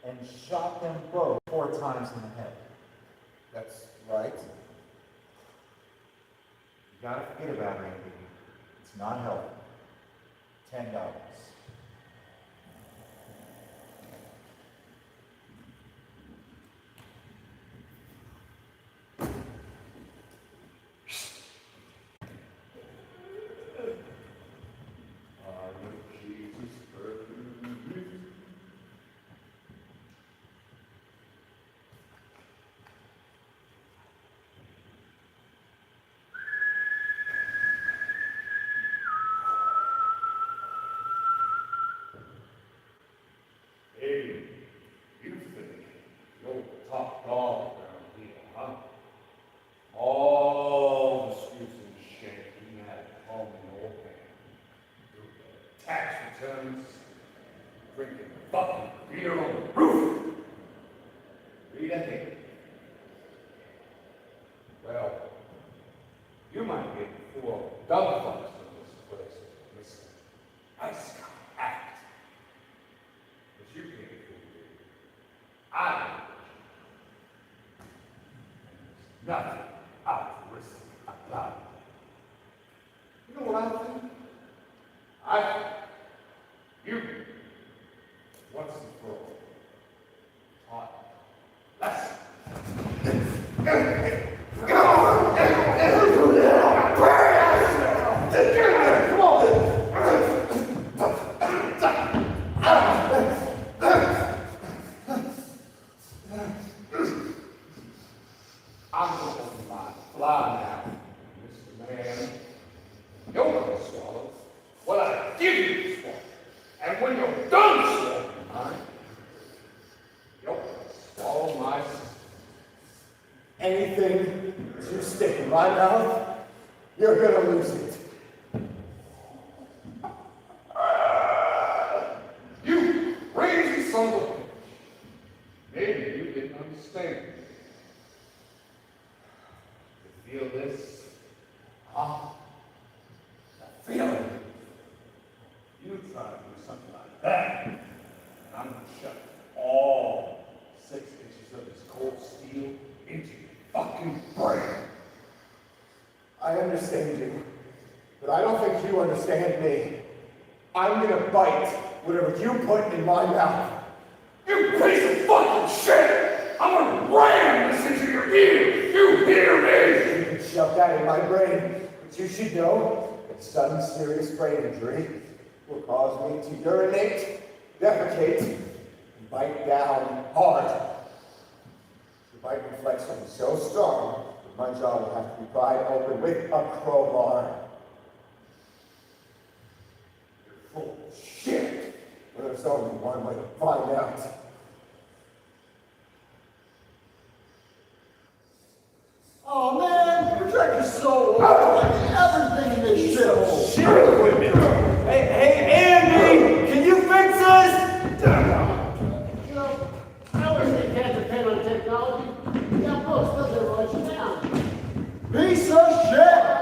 and shot them both 4 times in the head. That's right. You gotta forget about it, Andy. It's not healthy. $10. Hey, you think you're top dog around here, huh? All the screws and shit you had home in your hand. Doing tax returns, drinking fucking beer on the roof. Read ahead. Well, you might get 4 double fucks in this place, Mr. Ice Act. But you can't fool me. I don't. Nothing altruistic about it. You know what I think? I think you, once and for all, taught lesson. I'm going to fly now, Mr. Man. You're going to swallow what I give you to swallow. And when you're done swallowing mine, you're going to swallow my sister. Anything you stick in my mouth, you're gonna lose it. You crazy son of a bitch. Maybe you didn't understand. You feel this? Huh? That feeling? You try to do something like that, and I'm going to shove all 6 inches of this cold steel into your fucking brain. I understand you, but I don't think you understand me. I'm gonna bite whatever you put in my mouth. You piece of fucking shit! I'm gonna ram this into your ear! You hear me? You can shove that in my brain, but you should know that sudden serious brain injury will cause me to urinate, defecate, and bite down hard. The bite reflex will be so strong that my jaw will have to be pried open with a crowbar. You're full of shit! But there's only one way to find out. Oh man, you're drinking so hard. Everything in this shit. Shit with me. Hey, Andy, can you fix this? You know, I always think can't depend on technology. Yeah, folks, doesn't rush you down. Piece of shit!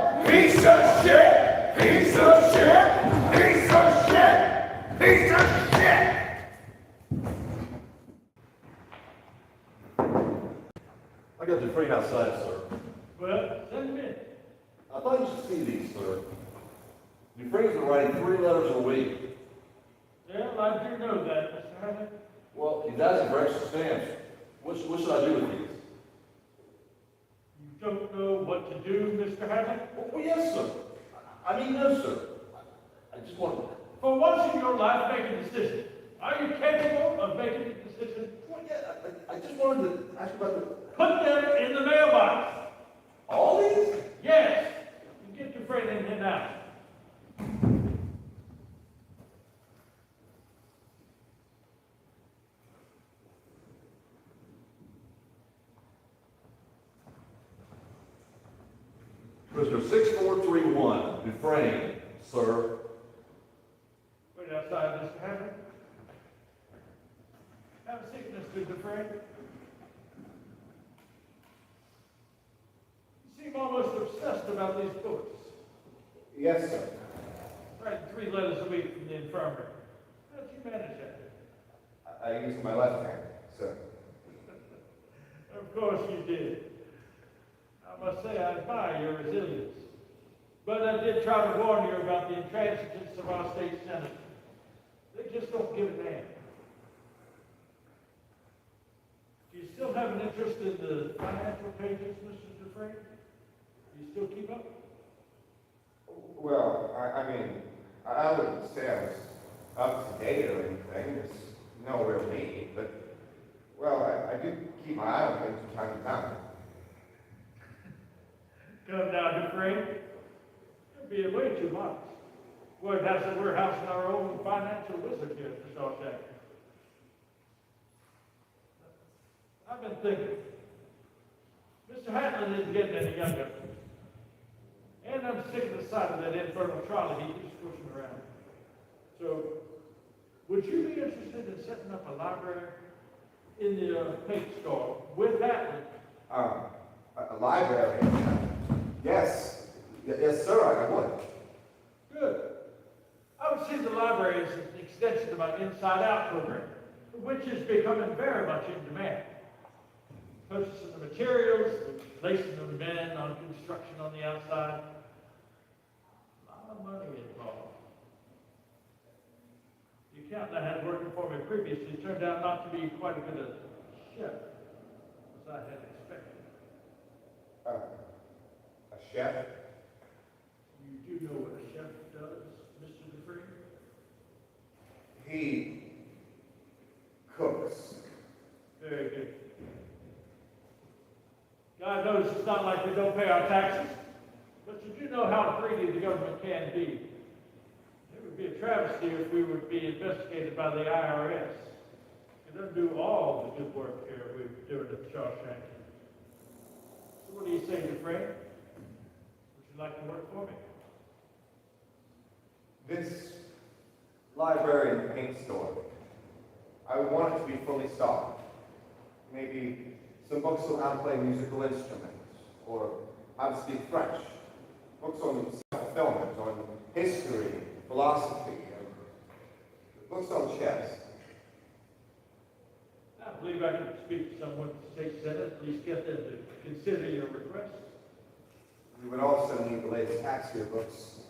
got Dufresne outside, sir. Well, send him in. I thought you should see these, sir. Dufresne's been writing 3 letters a week. Well, I do know that, Mr. Hammond. Well, he's asking for extra stamps. What should I do with these? You don't know what to do, Mr. Hammond? Well, yes, sir. I mean, no, sir. I just want to... For once in your life, make a decision. Are you capable of making a decision? Well, yeah, I just wanted to ask about the... Put them in the mailbox. All these? Yes. You get your friend in here now. Prisoner 6431, Dufresne, sir. Wait outside, Mr. Hammond. Have a seat, Mr. Dufresne. You seem almost obsessed about these books. Yes, sir. Writing 3 letters a week from the infirmary. How did you manage that? I use my left hand, sir. Of course you did. I must say I admire your resilience. But I did try to warn you about the intransigence of our state senate. They just don't give a damn. Do you still have an interest in the financial pages, Mr. Dufresne? Do you still keep up? Well, I mean, I wouldn't say I was up to date or anything. There's no real need, but, well, I do keep my eye on things from time to time. Come down, Dufresne. You're being way too modest. Word has it we're housing our own financial wizard here at the Shawshank. I've been thinking. Mr. Hatlin isn't getting any younger. And I'm sick of the sight of that infernal trolley he keeps pushing around. So, would you be interested in setting up a library in the paint store with Hatlin? A library? Yes. Yes, sir, I would. Good. I would see the library as an extension of my Inside Out program, which is becoming very much in demand. Purchasing the materials, placing the men on construction on the outside. A lot of money involved. The accountant I had working for me previously turned out not to be quite a good chef as I had expected. A chef? You do know what a chef does, Mr. Dufresne? He cooks. Very good. God knows it's not like we don't pay our taxes, but you do know how greedy the government can be. It would be a travesty if we would be investigated by the IRS. It doesn't do all the good work here we're doing at the Shawshank. So what do you say, Dufresne? Would you like to work for me? This library and paint store, I would want it to be fully stocked. Maybe some books on how to play musical instruments, or how to speak French. Books on self-fulfillment, on history, philosophy, and books on chess. I believe I can speak to someone at the state senate, at least get them to consider your request. We would also need the latest tax yearbooks.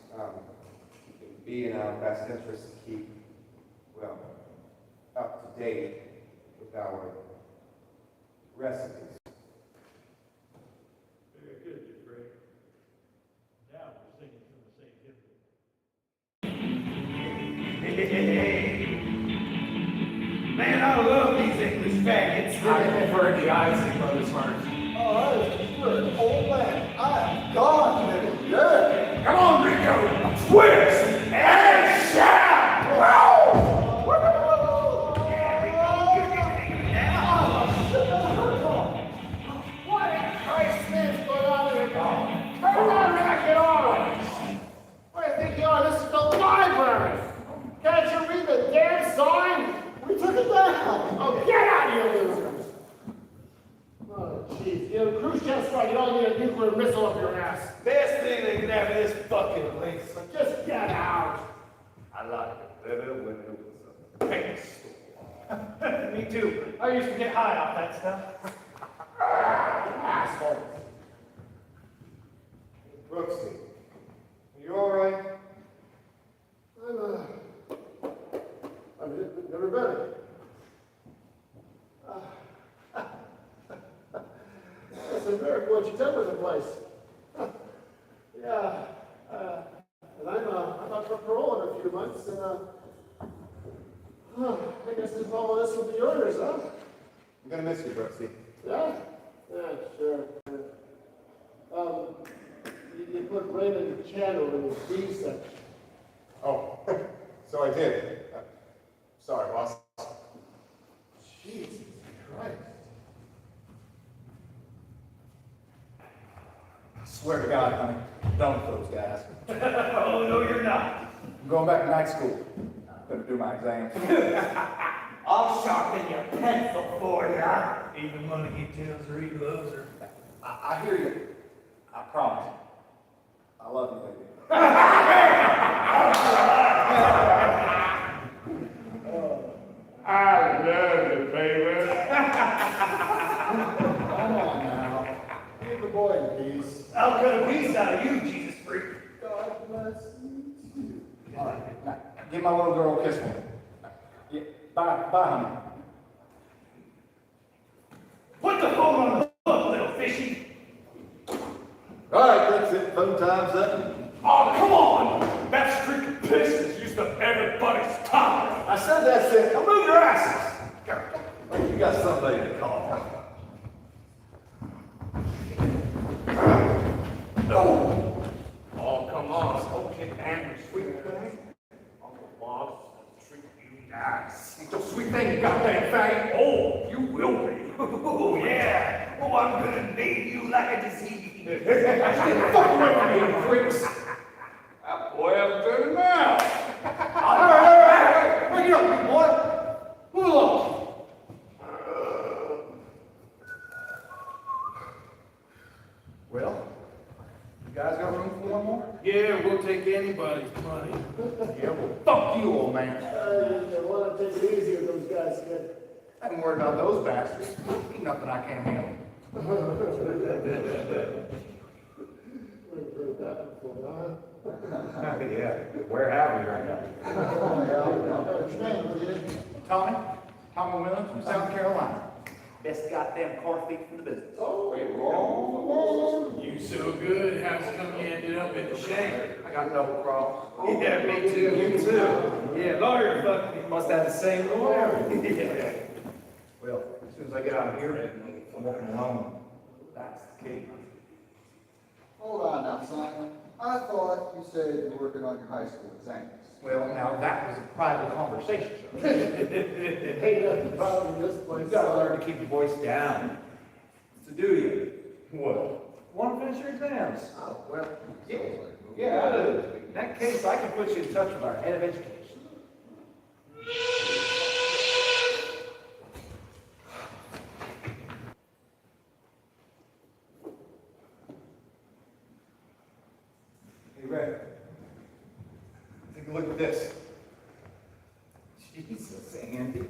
It would be in our best interest to keep, well, up to date with our recipes. Very good, Dufresne. Now we're singing from the same hymn. Man, I love these English faggots. I prefer the Isaac Brothers first. Oh, that is good. Old man, I am gone, nigga. Yeah. Come on, Rico! Twist and shout! Wow! What in Christ's name's going on here? Turn that racket on! What do you think you are? This is the library! Can't you read the damn sign? We took it down! Oh, get out of here, losers! Oh, jeez. You know, Khrushchev's right. You don't need a nuclear missile up your ass. Best thing they can have in this fucking place. So just get out! I like it better when it was a paint store. Me too. I used to get high off that stuff. Brooksy, are you all right? I've never been. It's a very much temper the place. Yeah, and I'm up for parole in a few months, and I guess this all this will be yours, huh? I'm gonna miss you, Brooksy. Yeah? Yeah, sure. You put Raymond Channel in the B section. Oh, so I did. Sorry, boss. Jesus Christ. I swear to God, honey, done with those guys. Oh, no, you're not. I'm going back to night school. I'm gonna do my exams. I'll sharpen your pencil for ya. Even when he tells her he loves her. I hear you. I promise. I love you, baby. I love you, baby. Come on now. Leave the boy in peace. I'll cut a piece out of you, Jesus freak. God bless you too. All right, now, give my little girl a kiss for me. Yeah, bye, honey. Put the phone on the hook, little fishy. All right, that's it. Fun time's up. Oh, come on! That streak of piss is used up everybody's time. I said that's it. Now move your asses. Like you got somebody to call. Oh, come on. Okay, Andrew, sweet thing. Uncle Bob's treat you nice. Ain't no sweet thing, you goddamn fag. Oh, you will be. Oh, yeah. Oh, I'm gonna name you like a disease. Fuck away from me, you freaks. That boy has a dirty mouth. All right. Bring it up, big boy. Move along. Well, you guys got room for one more? Yeah, we'll take anybody's money. Yeah, well, fuck you, old man. You want to take it easy with those guys, kid. I haven't worried about those bastards. Ain't nothing I can't handle. We've heard that before, huh? Yeah, where have we right now? Tommy Williams from South Carolina. Best goddamn car thief in the business. You so good, how's it come you ended up in the shank? I got double cross. Yeah, me too. You too. Yeah, lawyer fucking me. Must have the same lawyer. Yeah. Well, as soon as I get out of here, I'm walking alone. That's the key. Hold on now, Simon. I thought you said you were working on your high school exams. Well, now that was a private conversation, sir. Ain't nothing problem in this place. You gotta learn to keep your voice down. It's a duty. What? Want to finish your exams? Oh, well, Yeah, I do. In that case, I can put you in touch with our head of education. Hey, Ray. Take a look at this. Jesus, Andy.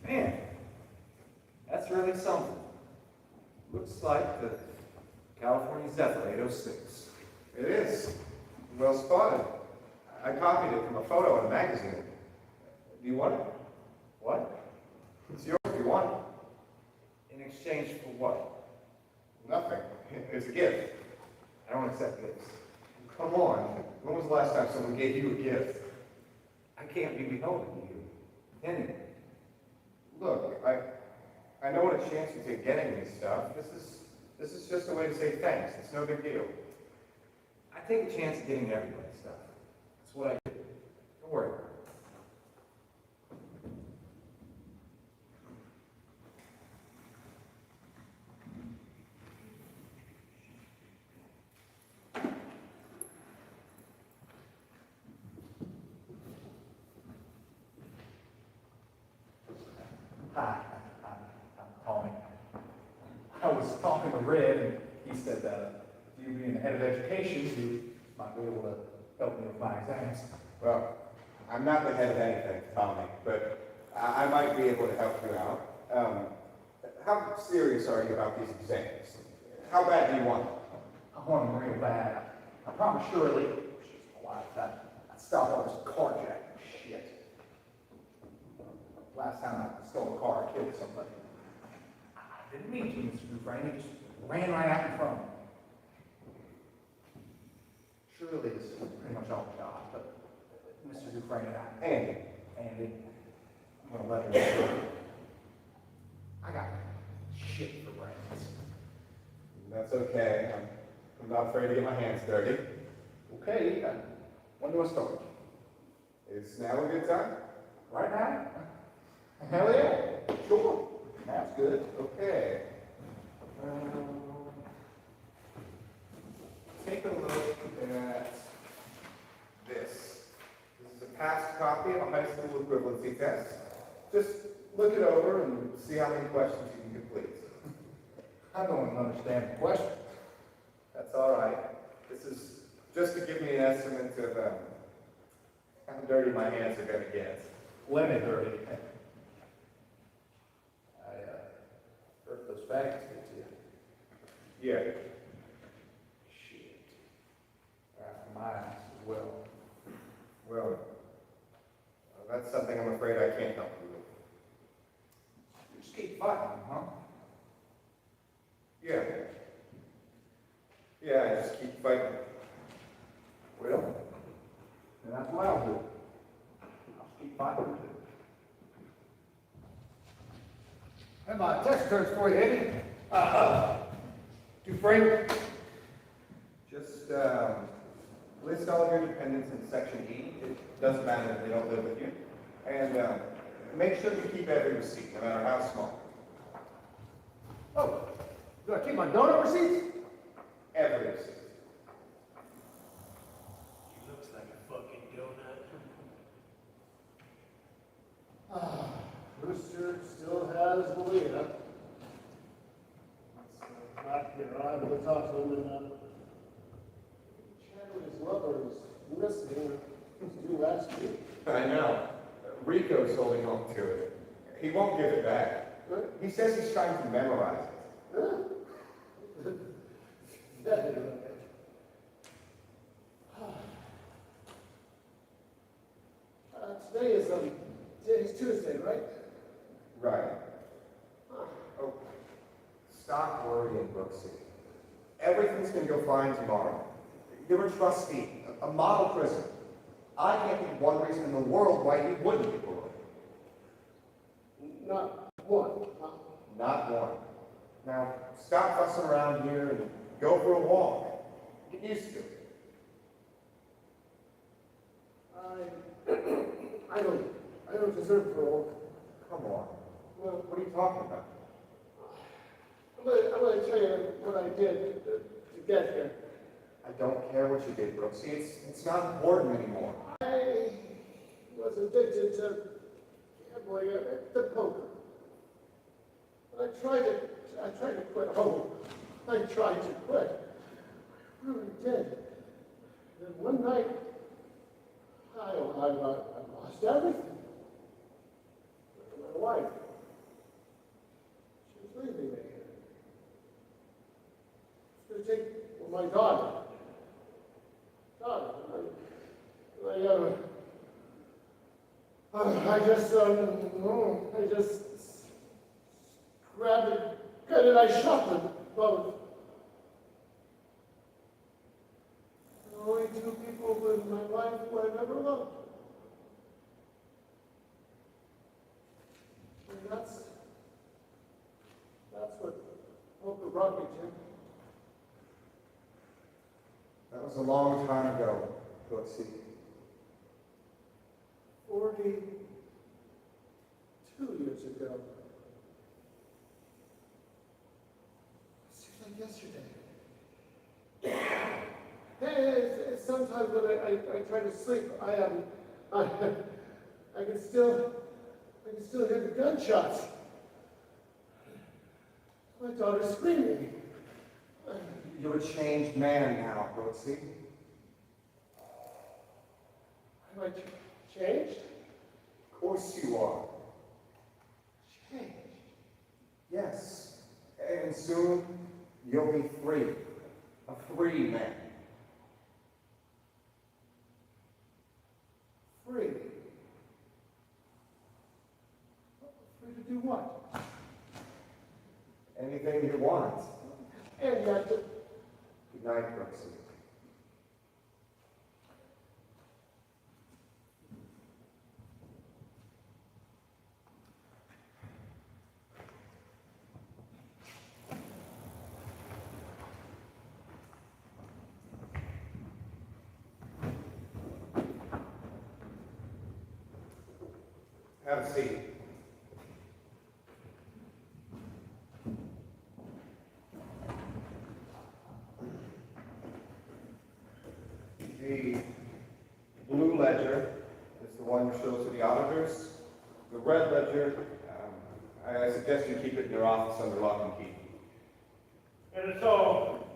Man, that's really something. Looks like the California Zephyr 806. It is. Well spotted. I copied it from a photo in a magazine. Do you want it? What? It's yours if you want it. In exchange for what? Nothing. It's a gift. I don't accept gifts. Come on. When was the last time someone gave you a gift? I can't be beholden to you. Anyway, Look, I know what a chance you take getting me stuff. This is just a way to say thanks. It's no big deal. I take a chance at getting everybody stuff. That's what I do. Don't worry. Hi, I'm Tommy. I was talking to Red, and he said that you being the head of education, you might be able to help me with my exams. Well, I'm not the head of anything, Tommy, but I might be able to help you out. How serious are you about these exams? How bad do you want? I want him real bad. I promise Shirley, she's alive, that stop all this carjacking shit. Last time I stole a car, I killed somebody. I didn't mean to, Mr. Dufresne. He just ran right out in front of me. Shirley is pretty much all shot, but Mr. Dufresne and I, Andy, I'm gonna let her know. I got shit for brains. That's okay. I'm not afraid to get my hands dirty. Okay, when do I start? Is now a good time? Right now? Hell yeah, sure. That's good. Okay. Take a look at this. This is a past copy of a high school equivalency test. Just look it over and see how many questions you can complete. I don't understand the question. That's all right. This is just to give me an estimate of how dirty my hands are going to get. Plenty dirty. I heard those facts get to you. Yeah. Shit. Mine as well. Well, that's something I'm afraid I can't help you with. You just keep fighting, huh? Yeah. Yeah, I just keep fighting. Well, then that's what I'll do. I'll keep fighting too. And my text returns for you, Eddie. Dufresne. Just list all of your dependents in section E. It doesn't matter if they don't live with you. And make sure you keep every receipt, no matter how small. Oh, do I keep my donut receipts? Every receipt. He looks like a fucking donut. Rooster still has Marietta. Back here, I will talk to him and Chandler's lover is missing. He's due last week. I know. Rico's holding on to it. He won't give it back. He says he's trying to memorize it. Today is today's Tuesday, right? Right. Oh, stop worrying, Brooksy. Everything's going to go fine tomorrow. You're a trustee, a model prison. I can't think of one reason in the world why you wouldn't be paroled. Not one. Not one. Now, stop fussing around here and go for a walk. Get used to it. I don't deserve parole. Come on. Well, what are you talking about? I'm gonna tell you what I did to get here. I don't care what you did, Brooksy. It's not important anymore. I was addicted to gambling at poker. I tried to quit. Oh, I tried to quit. I really did. Then one night, I lost everything. My wife, she was leaving me. She was going to take my daughter. I just grabbed it, and I shot them both. The only two people in my life who I've ever loved. And that's what poker brought me to. That was a long time ago, Brooksy. 42 years ago. It seems like yesterday. Hey, sometimes when I try to sleep, I can still hear the gunshots. My daughter's screaming. You're a changed man now, Brooksy. Am I changed? Of course you are. Changed? Yes. And soon, You'll be free. A free man. Free. Free to do what? Anything you want. And yet, Good night, Brooksy. Have a seat. The blue ledger is the one you show to the auditors. The red ledger, I suggest you keep it in your office under lock and key. And it's all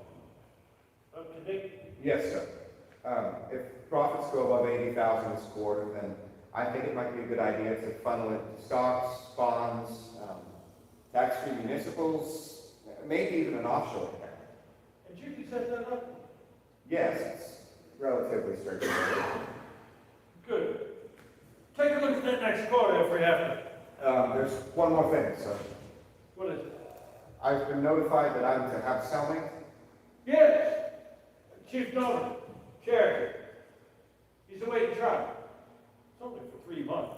up to date. Yes, sir. If profits go above 80,000 this quarter, then I think it might be a good idea to funnel it to stocks, bonds, tax-free municipals, maybe even an offshore account. And you can set that up? Yes, it's relatively straightforward. Good. Take a look at that next quarter if we have to. There's one more thing, sir. What is it? I've been notified that I'm to have cellmate. Yes. Chief Donor, Cherokee. He's awaiting trial. It's only for 3 months.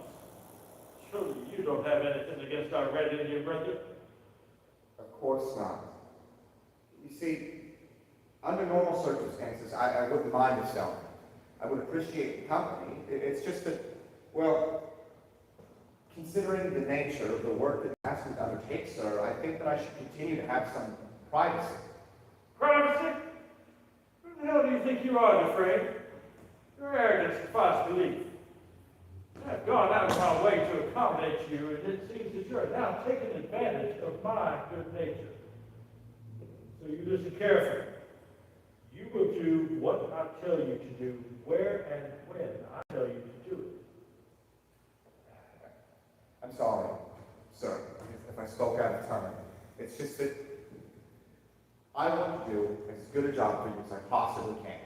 Surely you don't have anything against our Red Indian brother? Of course not. You see, under normal circumstances, I wouldn't mind the cellmate. I would appreciate the company. It's just that, well, considering the nature of the work that asked me to undertake, sir, I think that I should continue to have some privacy. Privacy? Who the hell do you think you are, Dufresne? Your arrogance defies belief. I've gone out of my way to accommodate you, and it seems that you're now taking advantage of my good nature. So you listen carefully. You will do what I tell you to do, where and when I tell you to do it. I'm sorry, sir, if I spoke out of turn. It's just that I want to do as good a job for you as I possibly can.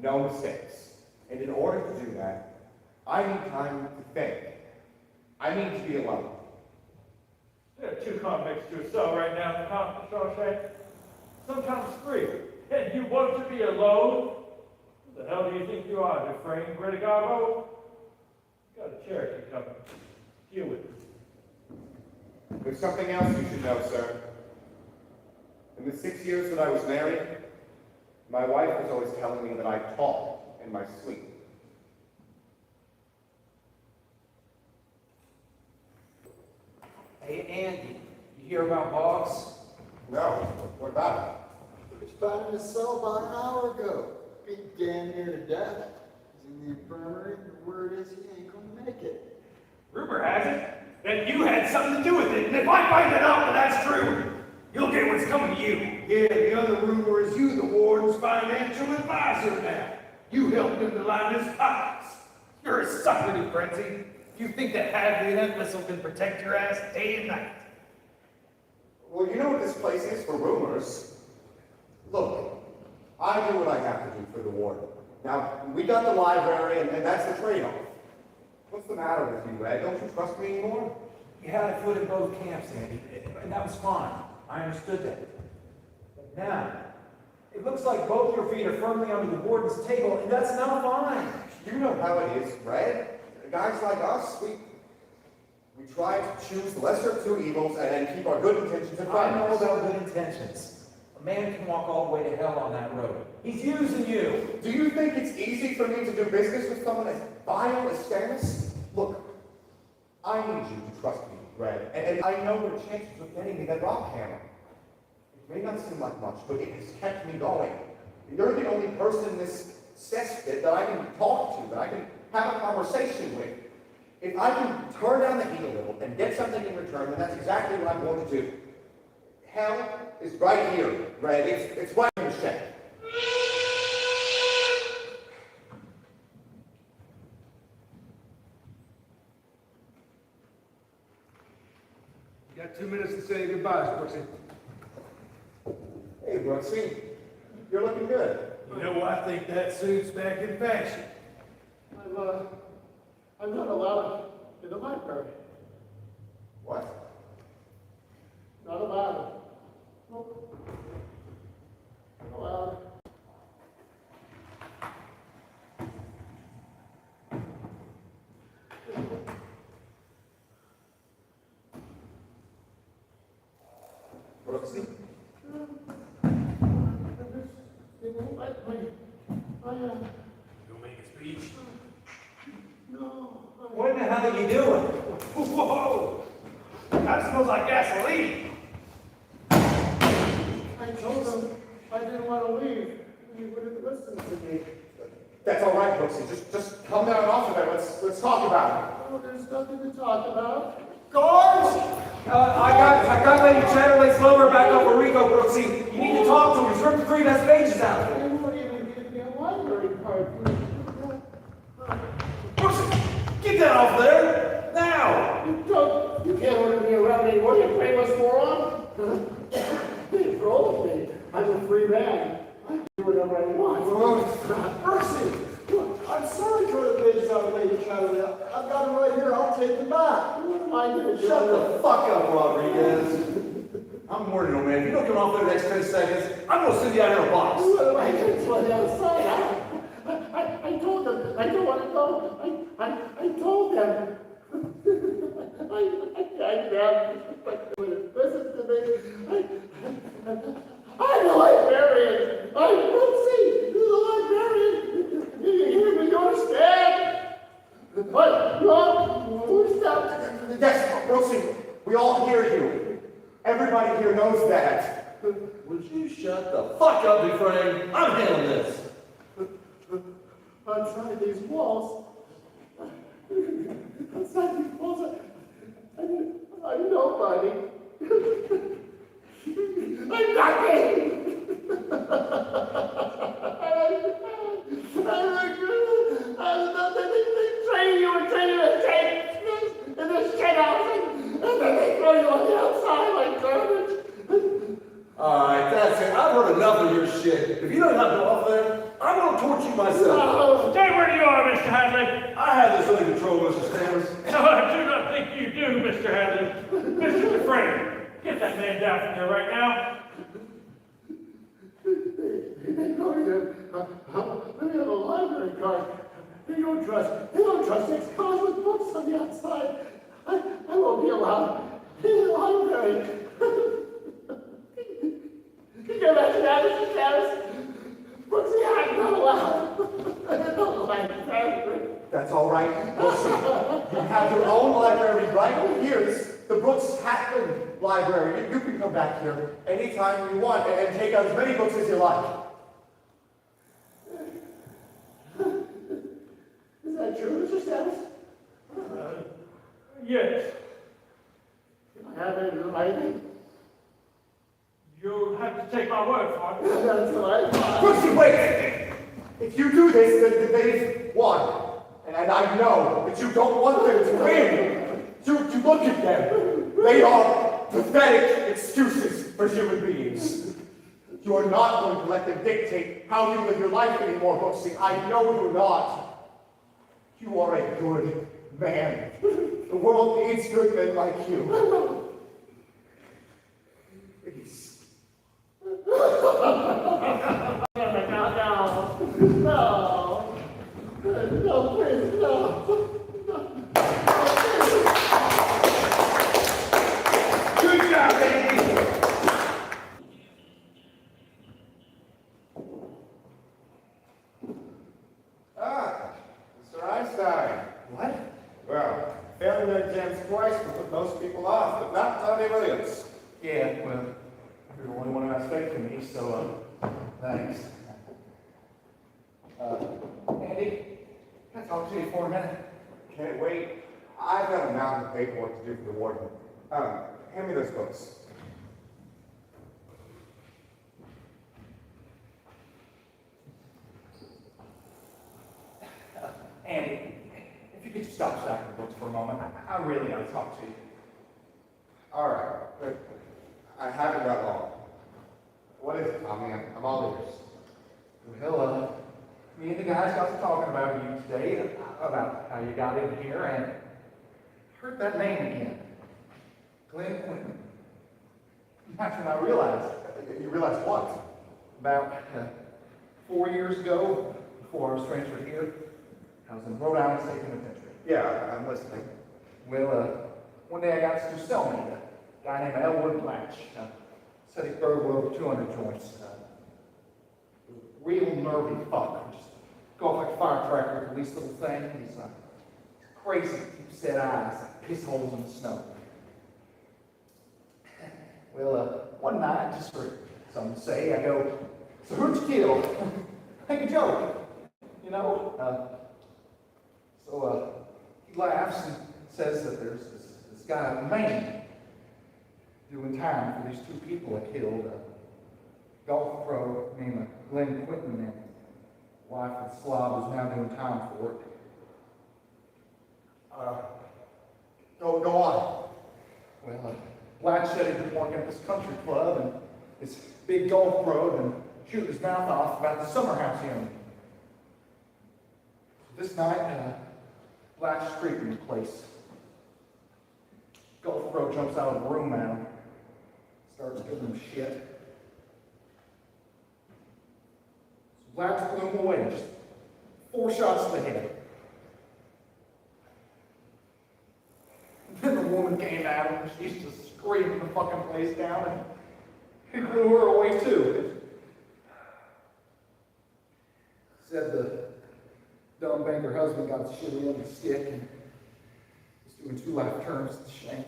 No mistakes. And in order to do that, I need time to think. I need to be alone. There are 2 convicts to a cell right now in the Shawshank. Sometimes 3. And you want to be alone? Who the hell do you think you are, Dufresne? Greta Garbo? You got a Cherokee coming. Deal with it. There's something else you should know, sir. In the 6 years that I was married, my wife was always telling me that I talk in my sleep. Hey, Andy, you hear about Boggs? No, what about it? He was found in a cell about an hour ago. Being damn near to death. He's in the infirmary. The word is he ain't gonna make it. Rumor has it that you had something to do with it, and if I find it out that that's true, you'll get what's coming to you. Yeah, the other rumor is you, the warden's financial advisor now. You helped him to line his pockets. You're a sucker, New Frenzy. You think that Hadley and that missile can protect your ass day and night? Well, you know what this place is for rumors. Look, I do what I have to do for the warden. Now, we got the library, and that's the trade-off. What's the matter with you, Red? Don't you trust me anymore? You had a foot in both camps, Andy, and that was fine. I understood that. But now, it looks like both your feet are firmly under the warden's table, and that's not fine. You know how it is, Red. Guys like us, we try to choose the lesser of 2 evils and then keep our good intentions in front I of know us. about good intentions. A man can walk all the way to hell on that road. He's using you. Do you think it's easy for me to do business with someone as vile as Stannis? Look, I need you to trust me, Red, and I know the chances of getting me that rock hammer. It may not seem like much, but it has kept me going. You're the only person in this cesspit that I can talk to, that I can have a conversation with. If I can turn down the heat a little and get something in return, then that's exactly what I'm going to do. Hell is right here, Red. It's right in the shed. You got 2 minutes to say goodbyes, Brooksy. Hey, Hey, Brooksy, you're looking good. You know, I think that suit's back in fashion. I'm not allowed in the library. What? Not allowed. Nope. Not allowed. Brooksy? They won't let me. You'll make a speech? No. What in the hell are you doing? Whoa! That smells like gasoline. I told them I didn't want to leave. You wouldn't listen to me. That's all right, Brooksy. Just come down off of there. Let's talk about it. Oh, there's nothing to talk about. Guards! I got Lady Chatterley's lover back over Rico, Brooksy. You need to talk to him. He's ripped the 3 best pages out of They it. won't even give me a library card. Brooksy, get that off there! Now! You can't order me around anymore, you brainless moron. They rolled me. I'm a free man. I do whatever I want. Brooksy, I'm sorry for the pages out of Lady Chatterley. I've got them right here. I'll take them back. What am I going to do? Shut the fuck up, Rodriguez. I'm warning you, man. If you don't come off there the next 10 seconds, I'm gonna send you out here in a box. What am I going to play outside? I told them I don't want to go. I told them. I begged them, but they wouldn't listen to me. I'm the librarian. I'm Brooksy, the librarian. You hear me? You understand? What? Who's that? Yes, Brooksy, we all hear you. Everybody here knows that. Would you shut the fuck up, Dufresne? I'm handling this. Outside these walls. Outside these walls. I'm nobody. I'm nothing. I'm nothing. They train you and train you and train in this shit house, and then they throw you on the outside like garbage. Alright, that's it. I've heard enough of your shit. If you don't have to go off there, I'm gonna torture you myself. Stay where you are, Mr. Hadley. I have this under control, Mr. Stanners. No, I do not think you do, Mr. Hadley. Mr. Dufresne, get that man down from there right now. Let me have a library card. They don't trust 6 cars with books on the outside. I won't be allowed in the library. Can you imagine that, Mr. Harris? Brooksy, I'm not allowed. I don't like library. That's all right, Brooksy. You have your own library right here. It's the Brooks Hatton Library. You can come back here anytime you want and take out as many books as you like. Is that true, Mr. Stennis? Yes, I have it in writing. you'll have to take my word for it. That's what I thought. Brooksy, wait! If you do this, then they've won. And I know that you don't want them to win. To look at them. They are pathetic excuses for human beings. You are not going to let them dictate how you live your life anymore, Brooksy. I know you're not. You are a good man. The world needs good men like you. Please. No, please, no. Good job, baby! Ah, Mr. Einstein. What? Well, failing their exams twice will put most people off, but not anybody else. Yeah, well, you're the only one who has faith in me, so, thanks. Andy, can I talk to you for a minute? Can't wait. I've got a mountain of paperwork to do for the warden. Hand me those books. Andy, if you could just stop stacking the books for a moment, I really gotta talk to you. All right, but I haven't got long. What is it, Tommy? I'm all ears. Well, me and the guys got to talking about you today, about how you got in here, and heard that name again. Glenn Quinton. That's when I realized. You realize what? About 4 years ago, before I was transferred here, I was in Rhode Island State Penitentiary. Yeah, I'm listening. Well, one day I got to do cellmate, a guy named Elwood Blatch. Said he broke over 200 joints. Real nervy fuck. Just go off like a firecracker with the least little thing. He's crazy, deep-set eyes, like piss holes in the snow. Well, one night, just for something to say, I go, "So who'd you kill?" Like a joke, you know? He laughs and says that there's this guy in Maine doing time for these two people I killed. A golf pro named Glenn Quinton and wife of the slob is now doing time for it. Go on. Well, Blatch said he'd been working at this country club and this big golf pro and shooting his mouth off about the summer house he owned. This night, Blatch is creeping the place. Golf pro jumps out of the room at him, starts giving him shit. So Blatch blew him away, just 4 shots to the head. And then the woman came at him, and she's just screaming the fucking place down, and he blew her away too. Said the dumb banker husband got the shitty end of the stick and was doing 2 life terms to shank.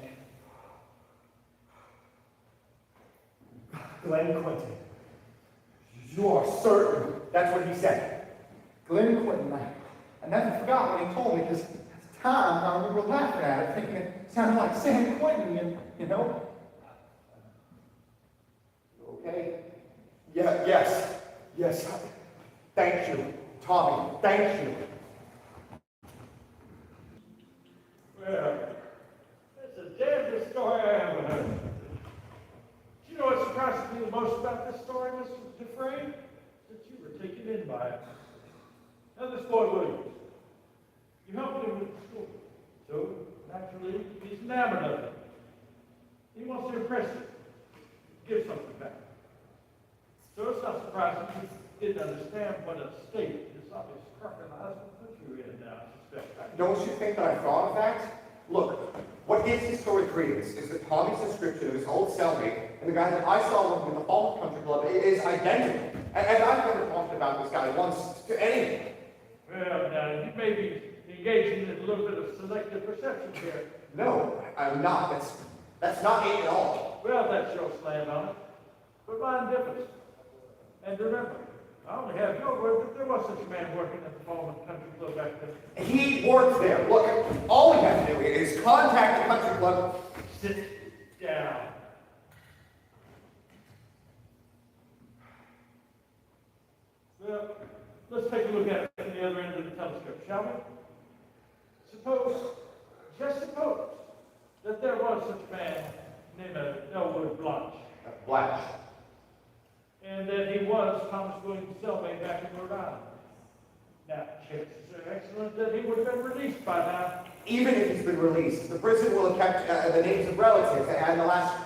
Glenn Quinton. You are certain that's what he said? Glenn Quinton, I never forgot when he told me, because at the time we were laughing at it, thinking it sounded like San Quentin, you know? You okay? Yeah, yes. Thank you, Tommy. Thank you. Well, that's the damnedest story I ever heard. Do you know what surprises me the most about this story, Mr. Dufresne? That you were taken in by it. Now this boy Williams, you helped him with the school. So, naturally, he's enamored of it. He wants to impress you. Give something back. So it's not surprising you didn't understand what a state this obvious crocodile husband put you in now, I suspect. Don't you think that I thought of that? Look, what gives this story credence is that Tommy's description of his old cellmate and the guy that I saw working in the Fall Country Club is identical. And I've never talked about this guy once to anyone. Well, now, you may be engaging in a little bit of selective perception here. No, I'm not. That's not it at all. Well, that's your slant on it. But mine differs. And remember, I only have your word that there was such a man working at the Fall Country Club back then. He worked there. Look, all we have to do is contact the country club. Sit down. Well, let's take a look at it from the other end of the telescope, shall we? Just suppose, that there was such a man named Elwood Blatch. Blatch. And that he was Thomas Williams' cellmate back in Rhode Island. Now, chances are excellent that he would have been released by now. Even if he's been released, the prison will have kept the names of relatives and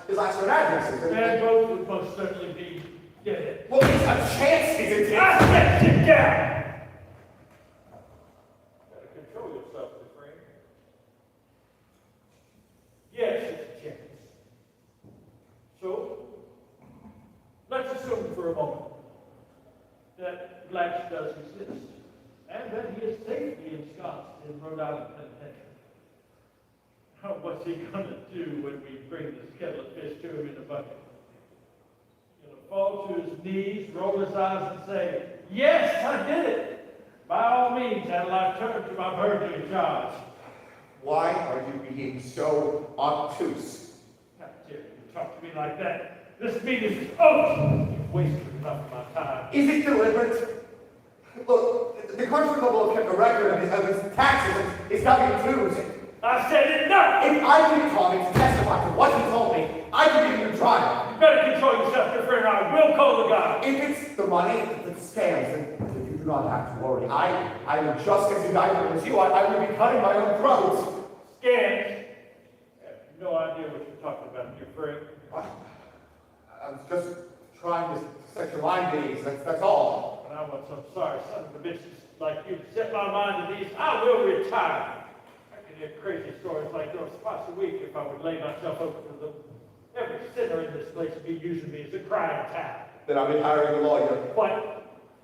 his last known addresses. And both would most certainly be dead. Well, there's a chance he's in jail. I said sit down! Gotta control yourself, Dufresne. Yes, it's a chance. So, let's assume for a moment that Blatch does exist, and that he is safely ensconced in Rhode Island Penitentiary. What's he gonna do when we bring this kettle of fish to him in a bucket? He's gonna fall to his knees, roll his eyes, and say, "Yes, I did it! By all means, that'll I turn to my burglar charge." Why are you being so obtuse? How dare you talk to me like that? This meeting is over! You've wasted enough of my time. Is it deliberate? Look, the country club will have kept a record of his taxes, his W-2s. I said enough! If I need Tommy to testify to what he told me, I can give you a trial. You better control yourself, your friend, or I will call the guy. If it's the money that scams, then you do not have to worry. I am just as united as you. I will be cutting my own throat. Scams? I have no idea what you're talking about, your friend. I was just trying to set your mind at ease. That's all. When I want some sorry son of a bitch like you to set my mind at ease, I will retire. I can hear crazy stories like yours twice a week if I would lay myself open to them. Every sinner in this place would be using me as a crying towel. Then I'll be hiring a lawyer. What?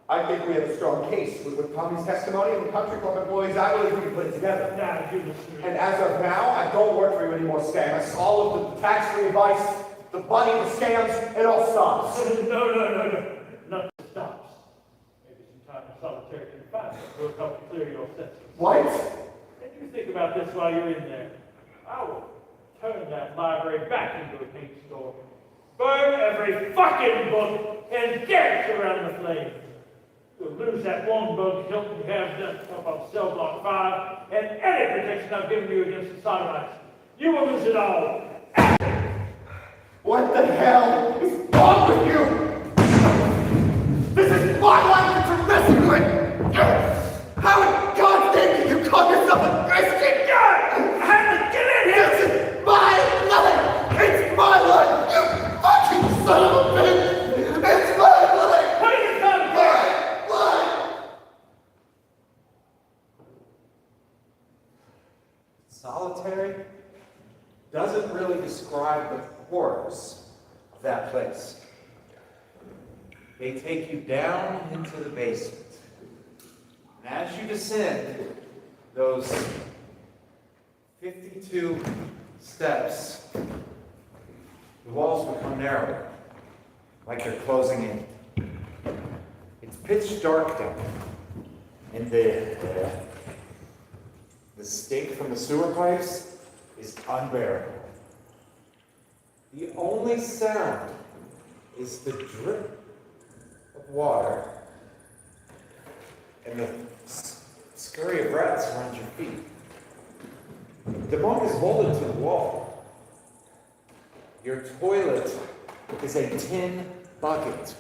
I think we have a strong case with Tommy's testimony and the country club employees. I believe we can put it together. Now, you listen to me. And as of now, I don't work for you anymore, Scamus. All of the tax-free advice, the money, the scams, it all stops. No. Nothing stops. Maybe some time in solitary confinement will help you clear your senses. What? And you think about this while you're in there. I will turn that library back into a paint store. Burn every fucking book and dance around the flames. You'll lose that one bug Hilton you have done up on cell block 5 and any protection I've given you against the sodomites. You will lose it all. What the hell is wrong with you? This is my life that you're messing with! How in God's name can you call yourself a Christian? God! I had to get in here! This is my life! It's my life! You fucking son of a bitch! It's my life! What are you talking about? Life! Solitary doesn't really describe the horrors of that place. They take you down into the basement. And as you descend those 52 steps, the walls become narrower, like they're closing in. It's pitch dark down there. And the stink from the sewer pipes is unbearable. The only sound is the drip of water and the scurry of rats around your feet. The bunk is bolted to the wall. Your toilet is a tin bucket.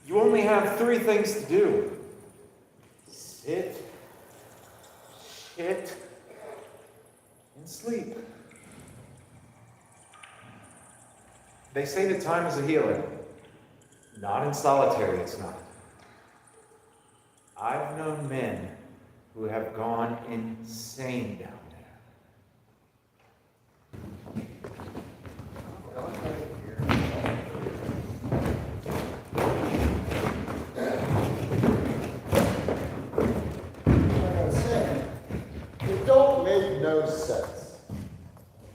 You only have 3 things to do. Sit, shit, and sleep. They say that time is a healer. Not in solitary, it's not. I've known men who have gone insane down It don't make no sense.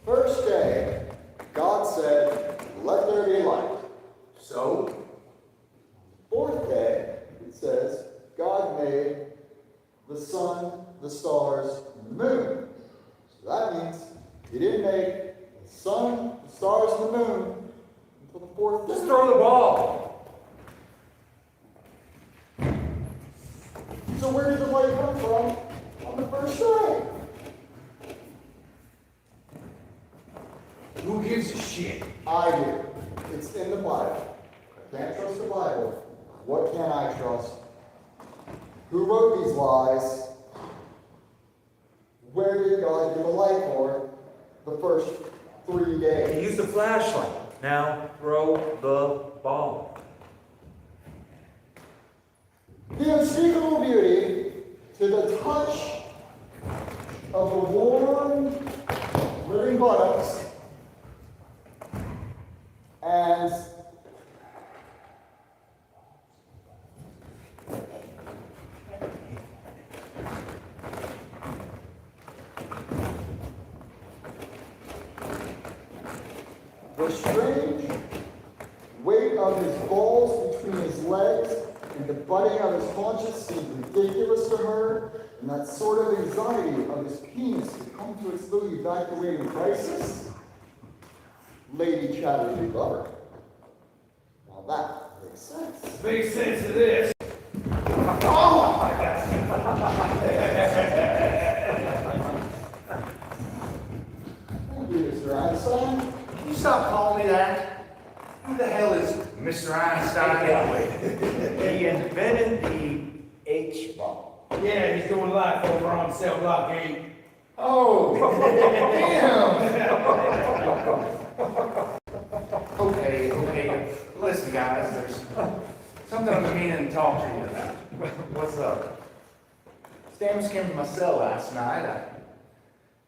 First day, God said, let there be light. So, fourth day, it says, God made the sun, the stars, and the moon. So that means he didn't make the sun, the stars, and the moon until the fourth day. Just throw the ball. So where did the light come from on the first day? Who gives a shit? I do. It's in the Bible. I can't trust the Bible. What can I trust? Who wrote these lies? Where did God give a light for the first 3 days? Use the flashlight. Now throw the ball. The unspeakable beauty to the touch of the warm, living buttocks and the strange weight of his balls between his legs and the budding of his haunches seemed ridiculous to her, and that sort of anxiety of his penis to come to its little evacuating crisis. Lady Chatterley Lover. Now that makes sense. Makes sense to this. Oh my God! Who the hell is Mr. Einstein anyway? He invented the H-bomb. Yeah, he's doing life over on Cell Block 8. Oh, damn! Okay. Listen, guys, there's something I'm meaning to talk to you about. What's up? Stamos came to my cell last night. I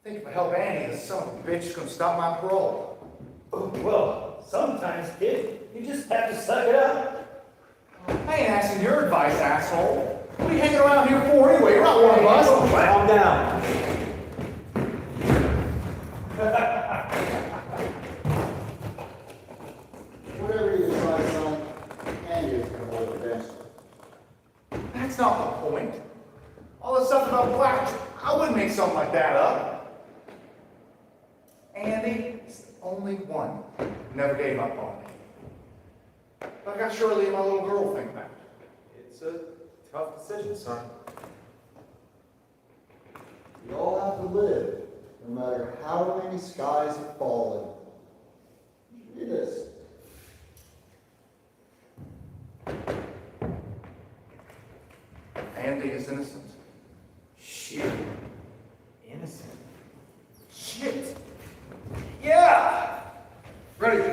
think if I help Annie, this son of a bitch is gonna stop my parole. Well, sometimes, kid, you just have to suck it up. I ain't asking your advice, asshole. What are you hanging around here for anyway? You're not one of us. Calm down. Whatever you decide, son, Andy's gonna hold it eventually. That's not the point. All this stuff about black, I wouldn't make something like that up. Andy is the only one who never gave up on me. But I got Shirley and my little girl to think about. It's a tough decision, son. We all have to live, no matter how many skies have fallen. Read this. Andy is innocent. Shit. Innocent. Shit. Yeah. Ready.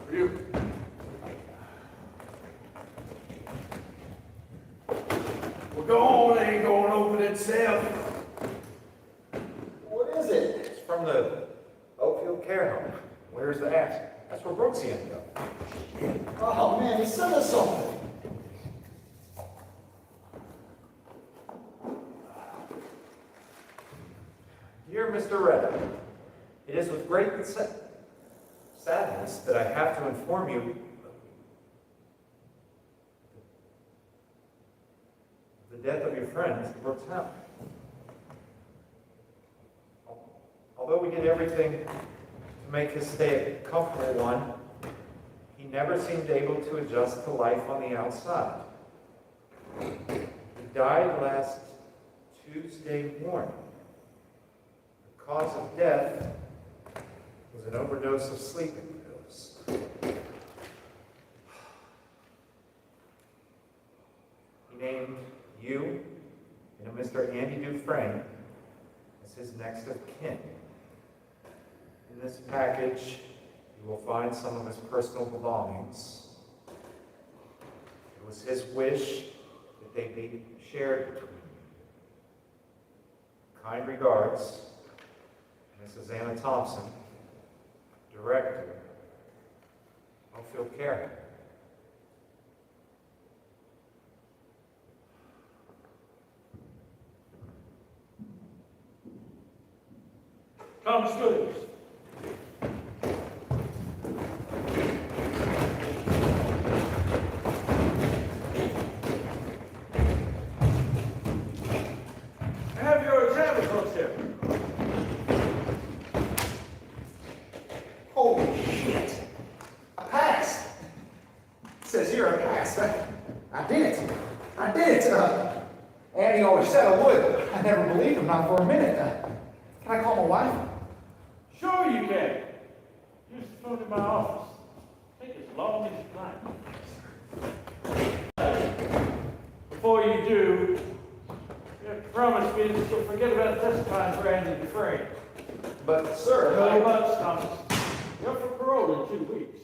For you. Well, go on, ain't going over itself. What is it? It's from the Oakfield Care Home. Where's the hat? That's where Brooksy ended up. Oh man, he sent us something. Dear Mr. Reddick, it is with great sadness that I have to inform you of the death of your friend, Mr. Brooks Howe. Although we did everything to make his stay a comfortable one, he never seemed able to adjust to life on the outside. He died last Tuesday morning. The cause of death was an overdose of sleeping pills. He named you and a Mr. Andy Dufresne as his next of kin. In this package, you will find some of his personal belongings. It was his wish that they be shared between you. Kind regards, Mrs. Anna Thompson, Director, Oakfield Care. Thomas Williams. Have your exam results here. Holy shit! I passed! It says here I passed. I did it! I did it! Andy always said I would. I never believed him, not for a minute. Can I call my wife? Sure you can. Just phone in my office. Take as long as you like. Before you do, you have to promise me that you'll forget about testifying for Andy Dufresne. But, sir, No buts, Thomas. You're up for parole in 2 weeks.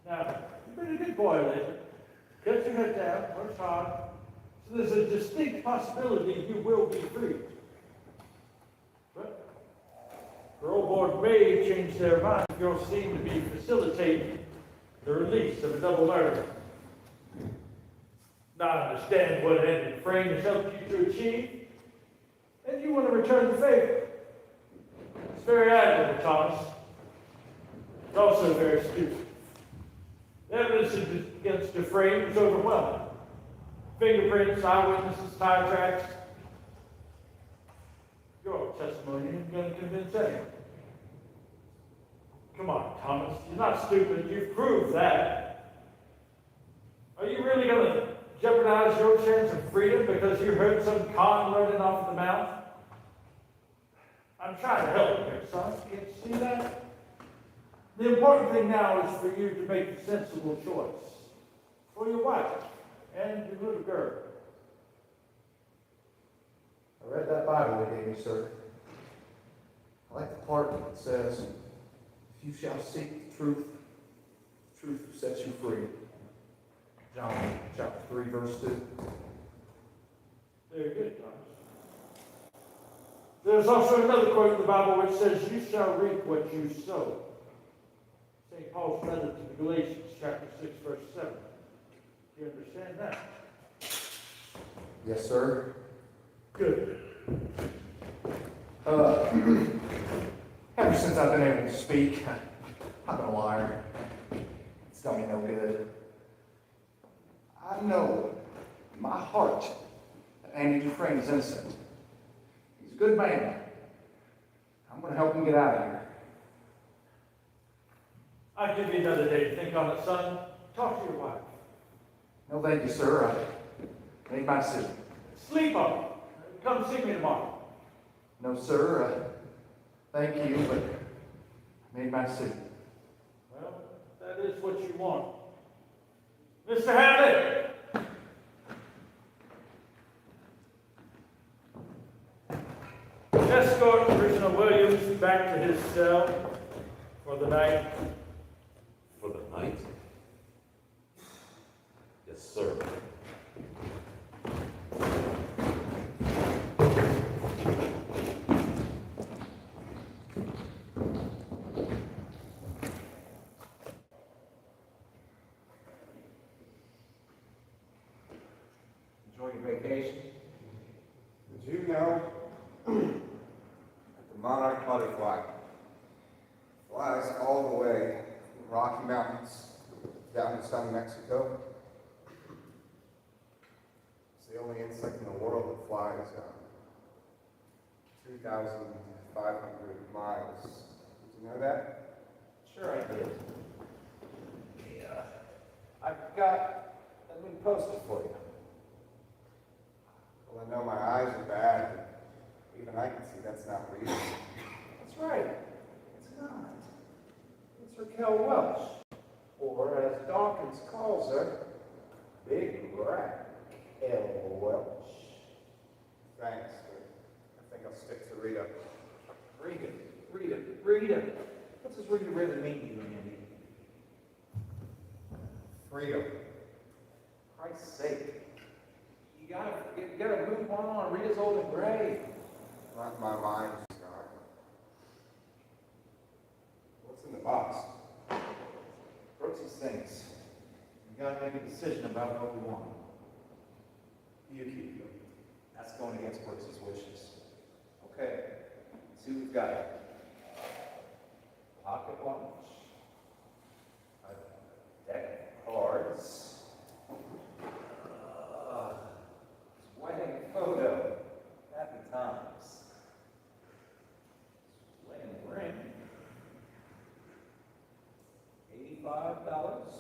Now, you've been a good boy lately. Get your head down, work hard. So there's a distinct possibility you will be free. But parole board may change their mind if you're seen to be facilitating the release of a double murder. Now I understand what Andy Dufresne has helped you to achieve, and you want to return the favor. It's very admirable, Thomas. It's also very stupid. The evidence against Dufresne was overwhelming. Fingerprints, eyewitnesses, tire tracks. Your testimony isn't going to convince anyone. Come on, Thomas. You're not stupid. You've proved that. Are you really going to jeopardize your chance of freedom because you heard some con running off the mouth? I'm trying to help you here, son. Can't you see that? The important thing now is for you to make a sensible choice for your wife and your little girl. I read that Bible they gave me, sir. I like the part that says, if you shall seek the truth will set you free. John chapter 3, verse 2. Very good, Thomas. There's also another quote in the Bible which says, you shall reap what you sow. St. Paul's letter to the Galatians, chapter 6, verse 7. Do you understand that? Yes, sir. Good. Ever since I've been able to speak, I've been a liar. It's done me no good. I know in my heart that Andy Dufresne is innocent. He's a good man. I'm going to help him get out of here. I'll give you another day to think on it, son. Talk to your wife. No, thank you, sir. I made my decision. Sleep on it. Come see me tomorrow. No, sir. Thank you, but I made my decision. Well, that is what you want. Mr. Hadley! Escort prisoner Williams back to his cell for the night. For the night? Yes, sir. Enjoy your vacation. Did you know that the monarch butterfly flies all the way from the Rocky Mountains down to southern Mexico? It's the only insect in the world that flies 2,500 miles. Did you know that? Sure I did. Yeah. I've got a new poster for you. Well, I know my eyes are bad, but even I can see that's not real. That's right. It's not. It's Raquel Welch, or as Dawkins calls her, Big Raquel Welch. Thanks, but I think I'll stick to Rita. Rita. What does Rita really mean to you, Andy? Freedom. For Christ's sake. You gotta move on. Rita's old and gray. Not in my mind, Scott. What's in the box? Brooks's things. We gotta make a decision about what we want. You keep them. That's going against Brooks's wishes. Okay. Let's see what we've got. Pocket watch. A deck of cards. Wedding photo. Happy times. Wedding ring. $85.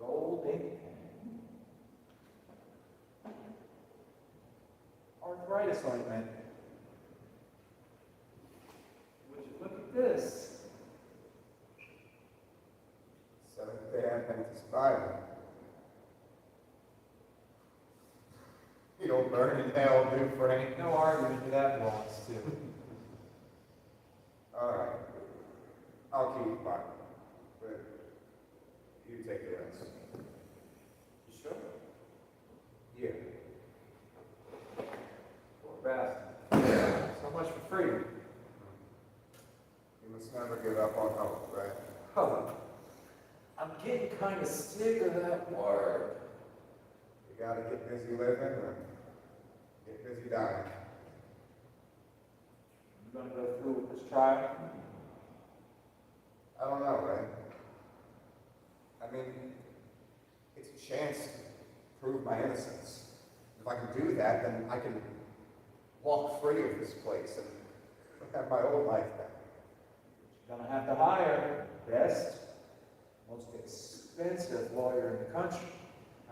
Gold ink pen. Arthritis ointment. Would you look at this? Seventh-day Adventist Bible. You don't burn in hell, do, Frank? No argument for that belongs to. All right. I'll keep the Bible, but you take the rest. You sure? Yeah. Poor bastard. So much for freedom. You must never give up on hope, right? Oh, I'm getting kind of sick of that word. You gotta get busy living or get busy dying. You gonna go through with this trial? I don't know, right? I mean, it's a chance to prove my innocence. If I can do that, then I can walk free of this place and have my old life back. You're gonna have to hire the best, most expensive lawyer in the country.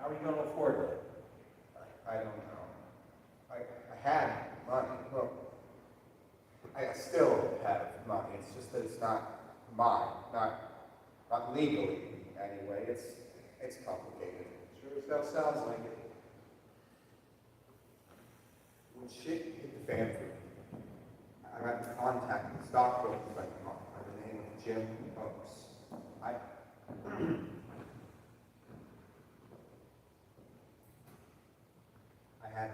How are you gonna afford that? I don't know. I had money. Well, I still have money. It's just not mine, not legally anyway. It's complicated. Sure as hell sounds like it. When shit hit the fan for me, I got in contact with a stockbroker friend of mine by the name of Jim Oaks. I had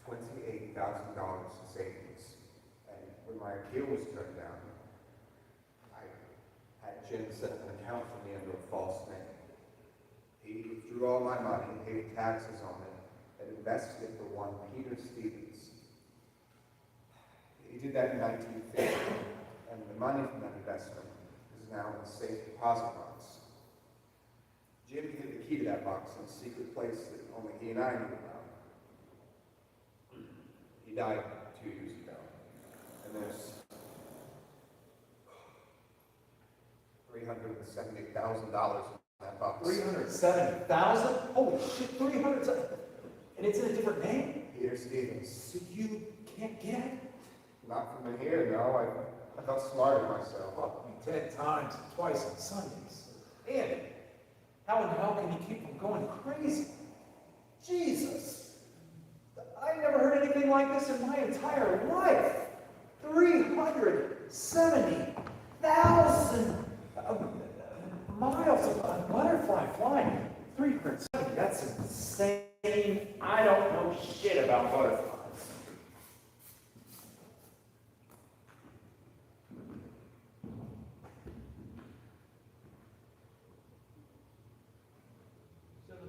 $28,000 in savings, and when my appeal was turned down, I had Jim set up an account for me under a false name. He withdrew all my money, paid taxes on it, and invested it for one Peter Stevens. He did that in 1950, and the money from that investment is now in a safe deposit box. Jim hid the key to that box in a secret place that only he and I knew about. He died 2 years ago, and there's $378,000 in that box. 370,000? Holy shit, 370, and it's in a different name? Peter Stevens. So you can't get it? Not from in here, no. I felt smart of myself. Fuck me 10 times, twice on Sundays. And how in hell can you keep from going crazy? Jesus! I never heard anything like this in my entire life. 370,000 miles of butterfly flying. 370, that's insane. I don't know shit about butterflies.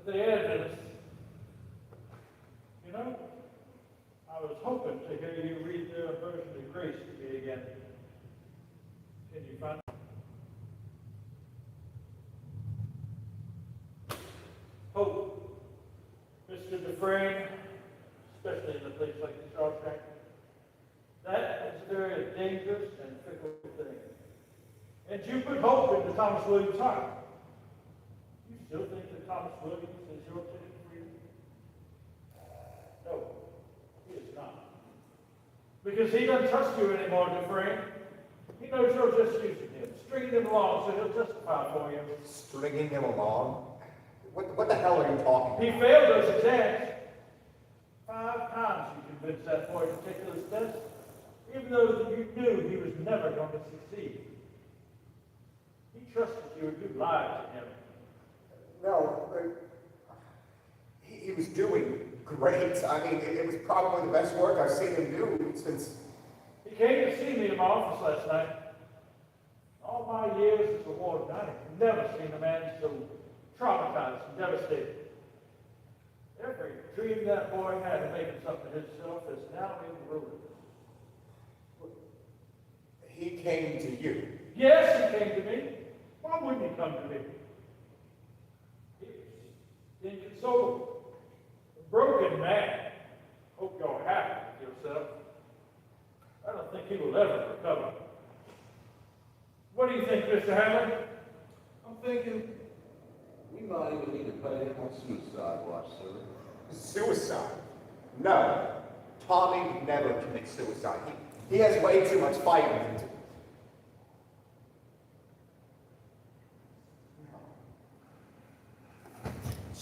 The evidence. You know, I was hoping to hear you read their version of grace to me again. Can you find it? Hope, Mr. Dufresne, especially in a place like the Shawshank, that is a very dangerous and fickle thing. And you put hope into Thomas Williams' heart. You still think that Thomas Williams is your ticket to freedom? No, he is not. Because he doesn't trust you anymore, Dufresne. He knows you're just using him, stringing him along so he'll testify for you. Stringing him along? What the hell are you talking He about? failed those exams. 5 times you convinced that boy to take those tests, even though you knew he was never going to succeed. He trusted you and you lied to him. No, he was doing great. I mean, it was probably the best work I've seen him do since... He came to see me in my office last night. All my years as a warden, I have never seen a man so traumatized and devastated. Every dream that boy had of making something of himself is now in ruins. He came to you. Yes, he came to me. Why wouldn't he come to me? He was inconsolable, a broken man. Hope you're happy with yourself. I don't think he will ever recover. What do you think, Mr. Hammond? I'm thinking we might even need to put him on suicide watch, sir. Suicide? No. Tommy never commits suicide. He has way too much fight in him.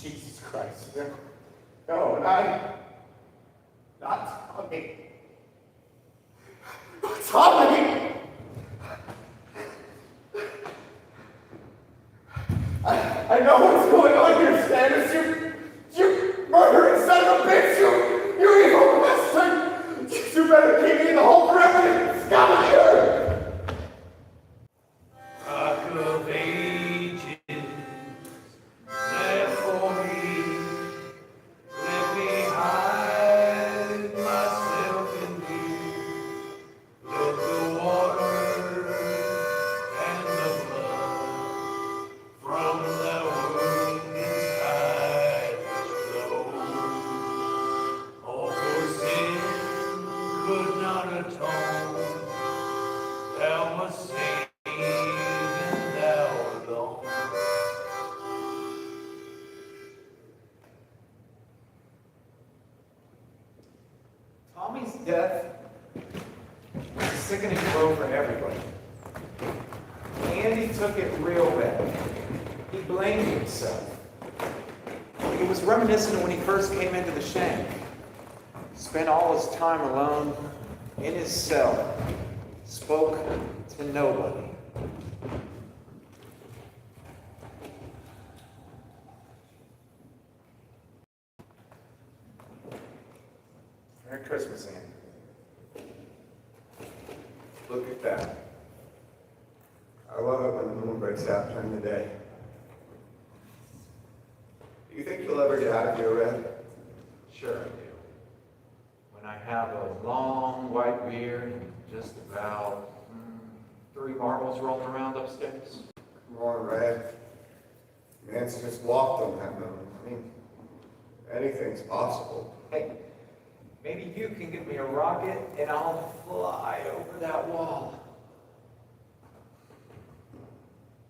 Jesus Christ. No, and not Tommy. Tommy! I know what's going on here, Stannis. You murdering son of a bitch! You evil bastard! You better keep me in the hole forever, you scavenger! Rock of ages, left for me. Let me hide myself in you. Let the water and the blood from the wound inside flow. All for sin could not atone. Thou must save, and thou alone. Tommy's death was a sickening blow for everybody. took it real bad. He blamed himself. He was reminiscent of when he first came into the shank. Spent all his time alone in his cell. Spoke to nobody. Merry Christmas, Andy. Look at that. I love it when the moon breaks out during the day. Do you think you'll ever get out of here, Red? Sure I do. When I have a long white beard and just about 3 marbles rolling around upstairs. Come on, Red. Man's just walked on that moon. I mean, anything's possible. Hey, maybe you can give me a rocket and I'll fly over that wall.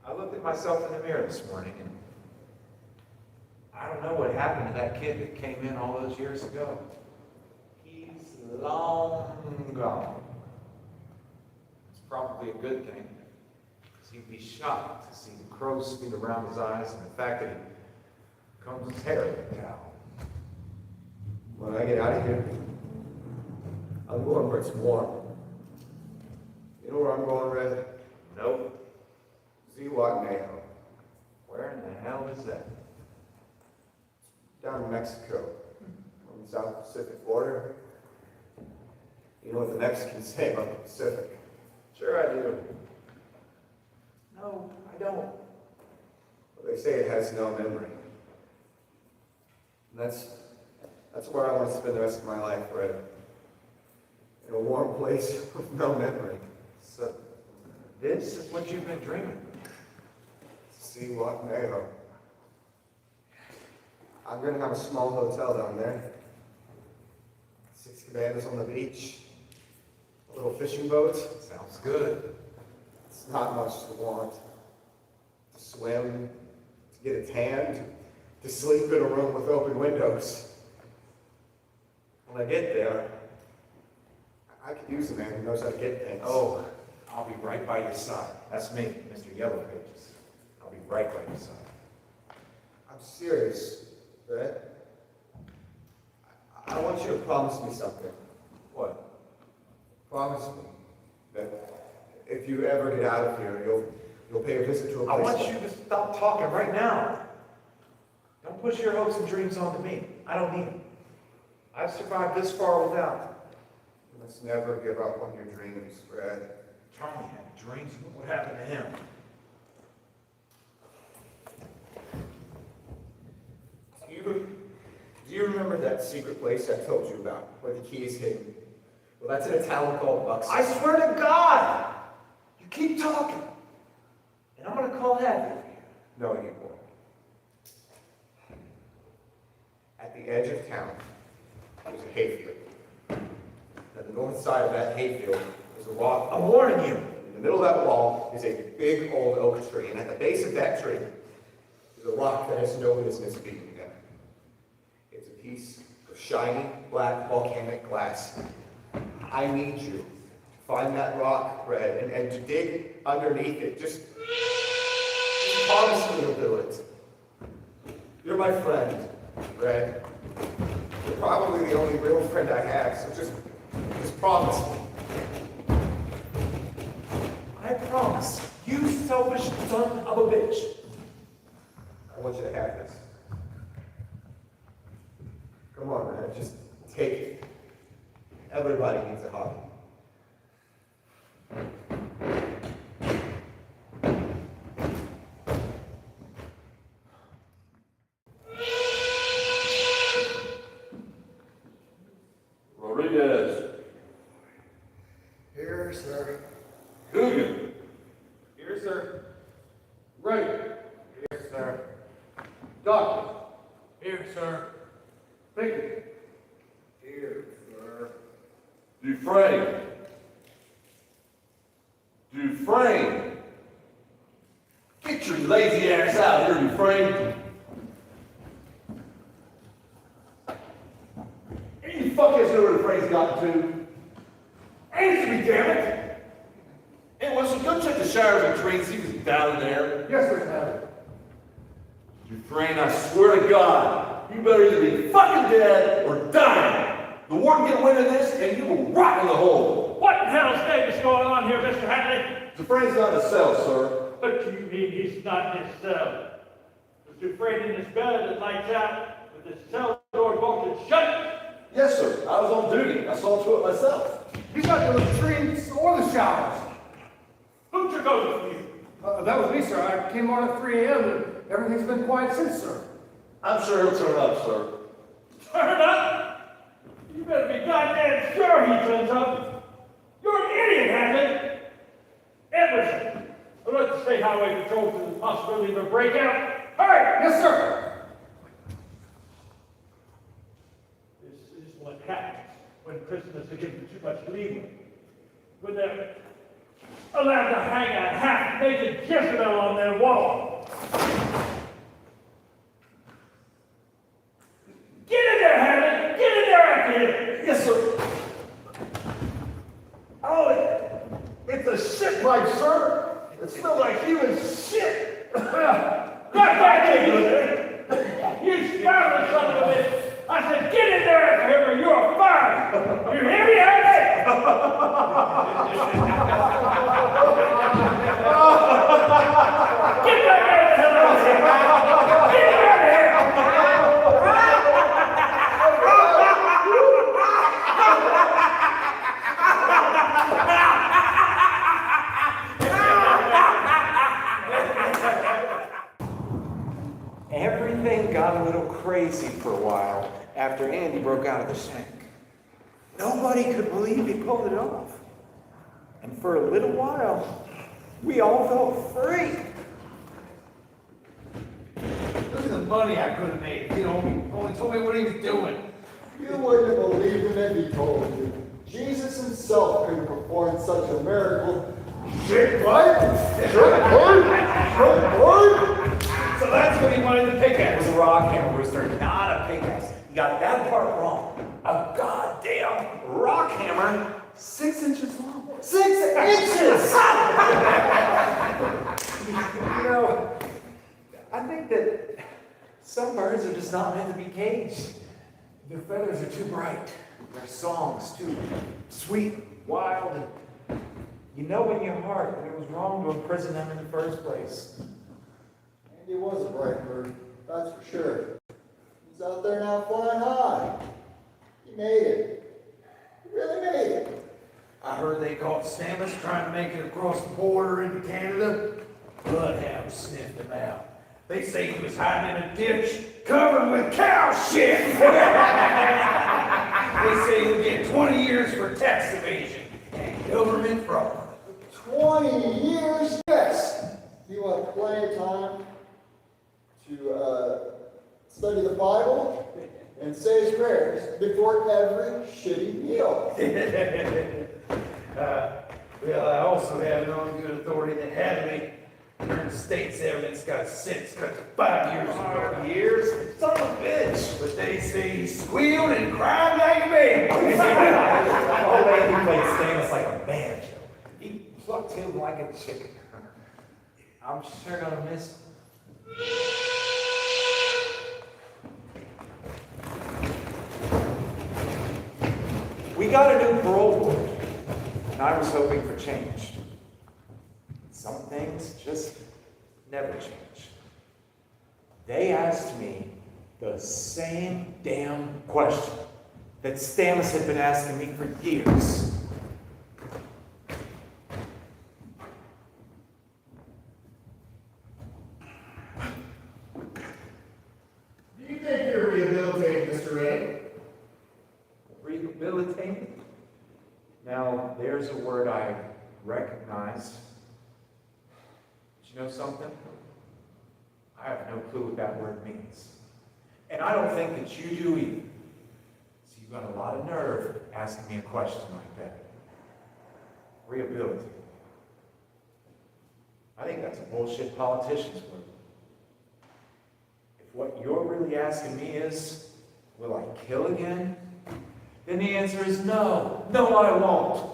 I looked at myself in the mirror this morning and I don't know what happened to that kid that came in all those years ago. He's long gone. It's probably a good thing, because he'd be shocked to see the crow's feet around his eyes and the fact that he combs his hair down. When I get out of here, I'm going where it's warm. You know where I'm going, Red? Nope. Zihuatanejo. Where in the hell is that? Down in Mexico, on the South Pacific border. You know what the Mexicans say about the Pacific? Sure I do. No, I don't. Well, they say it has no memory. And that's where I want to spend the rest of my life, Red. In a warm place with no memory. So, this is what you've been dreaming. Zihuatanejo. I'm going to have a small hotel down there. 6 cabanas on the beach. A little fishing boat. Sounds good. It's not much to want. To swim, to get a tan, to sleep in a room with open windows. When I get there, I could use a man who knows how to get things. Oh, I'll be right by your side. That's me, Mr. Yellow Pages. I'll be right by your side. I'm serious, Red. I want you to promise me something. What? Promise me that if you ever get out of here, you'll pay a visit to a place. I want you to stop talking right now. Don't push your hopes and dreams onto me. I don't need them. I've survived this far without them. You must never give up on your dreams, Red. Tommy had dreams. Look what happened to him. Do you remember that secret place I told you about, where the key is hidden? Well, that's in a town called Buxton. I swear to God! You keep talking. And I'm going to call Hattie over here. No, you won't. At the edge of town, there's a hayfield. At the north side of that hayfield is a rock. I'm warning you. In the middle of that wall is a big old oak tree, and at the base of that tree is a rock that has no business being there. It's a piece of shiny, black, volcanic glass. I need you to find that rock, Red, and to dig underneath it. Just promise me you'll do it. You're my friend, Red. You're probably the only real friend I have, so just promise me. I promise. You selfish son of a bitch. I want you to have this. Come on, Red, just take it. Everybody needs a hobby. Rodriguez. Here, sir. Dugan. Here, sir. Ray. Here, sir. Doctor. Here, sir. Baker. Here, sir. Dufresne. Dufresne. Get your lazy ass out of here, Dufresne. Any fuckheads know where Dufresne's gotten to? Answer me, damn it! Hey, what's the good check the showers and trees, he was down there. Yes, sir, Captain. Dufresne, I swear to God, you better either be fucking dead or dying. The warden get wind of this, and you will rot in the hole. What in hell's name is going on here, Mr. Hadley? Dufresne's not in a cell, sir. What do you mean he's not in his cell? Was Dufresne in his bed that lights out with his cell door bolted shut? Yes, sir. I was on duty. I saw to it myself. He's not in the latrines or the showers. Who took over from you? That was me, sir. I came on at 3 a.m. and everything's been quiet since, sir. I'm sure he'll turn up, sir. Turn up? You better be goddamn sure he turns up. You're an idiot, Hadley. Everson, alert the State Highway Patrol to the possibility of a breakout. Hurry! Yes, sir. This is what happens when prisoners are given too much leeway. When they're allowed to hang a half-naked Jezebel on their wall. Get in there, Hadley! Get in there after him! Yes, sir. Oh, it's a shit pipe, sir. It smells like human shit. Got back in there! You scoundrel son of a bitch! I said, get in there after him or you're fired! You hear me, Hadley? Get back there the hell out of here! Get out of here! Everything got a little crazy for a while after Andy broke out of the shank. Nobody could believe he pulled it off. And for a little while, we all felt free. Look at the money I could have made. You know, he only told me what he was doing. You wouldn't have believed him if he told you. Jesus himself couldn't perform such a miracle. Shit, what? So that's what he wanted to pick It at. was a rock hammer, Rooster, not a pickaxe. You got that part wrong. A goddamn rock hammer 6 inches long. 6 inches! You know, I think that some birds are just not meant to be caged. Their feathers are too bright. Their songs too sweet, wild, and you know in your heart that it was wrong to imprison them in the first place. Andy was a bright bird, that's for sure. He's out there now flying high. He made it. He really made it. I heard they caught Stamets trying to make it across the border into Canada. Bloodhounds sniffed him out. They say he was hiding in a ditch covered with cow shit. They say he'll get 20 years for tax evasion and government fraud. 20 years? Yes. You have plenty of time to study the Bible and say his prayers before every shitty meal. Well, I also have it on good authority that Hadley turned the state's evidence got sentence cut to 5 years ago. 5 years? Son of a bitch! But they say he squealed and cried like a baby. Oh, man, he played Stamets like a banjo. He plucked him like a chicken. I'm sure gonna miss him. We got a new parole board, and I was hoping for change. Some things just never change. They asked me the same damn question that Stamets had been asking me for years. Do you think you're rehabilitated, Mr. Ray? Rehabilitated? Now, there's a word I recognize. But you know something? I have no clue what that word means. And I don't think that you do either. So you've got a lot of nerve asking me a question like that. Rehabilitated. I think that's a bullshit politician's word. If what you're really asking me is, will I kill again? Then the answer is no. No, I won't.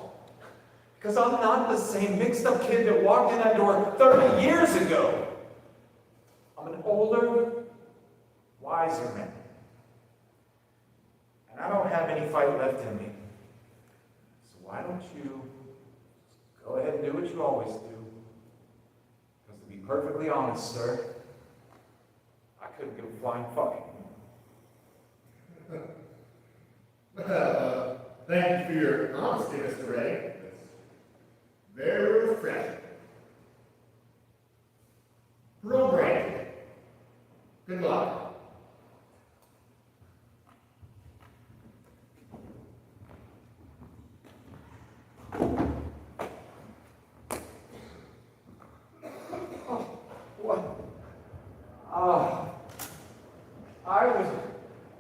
Because I'm not the same mixed up kid that walked in that door 30 years ago. I'm an older, wiser man. And I don't have any fight left in me. So why don't you go ahead and do what you always do? Because to be perfectly honest, sir, I couldn't give a flying fuck. Well, thank you for your honesty, Mr. Ray. It's very refreshing. Program. Good luck.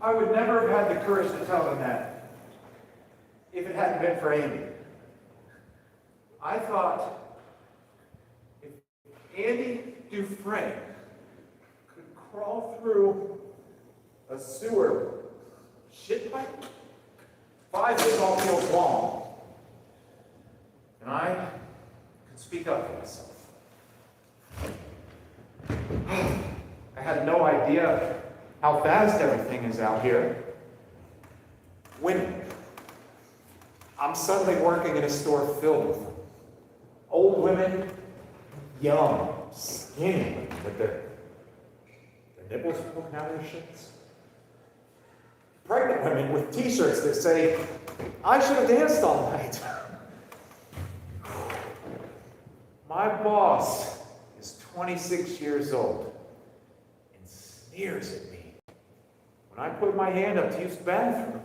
I would never have had the courage to tell him that if it hadn't been for Andy. I thought if Andy Dufresne could crawl through a sewer shit pipe 5 football fields long, and I could speak up for myself. I had no idea how fast everything is out here. Women. I'm suddenly working in a store filled with them. Old women, young, skinny women with their nipples poking out of their shirts. Pregnant women with t-shirts that say, "I should have danced all night." My boss is 26 years old and sneers at me when I put my hand up to use the bathroom.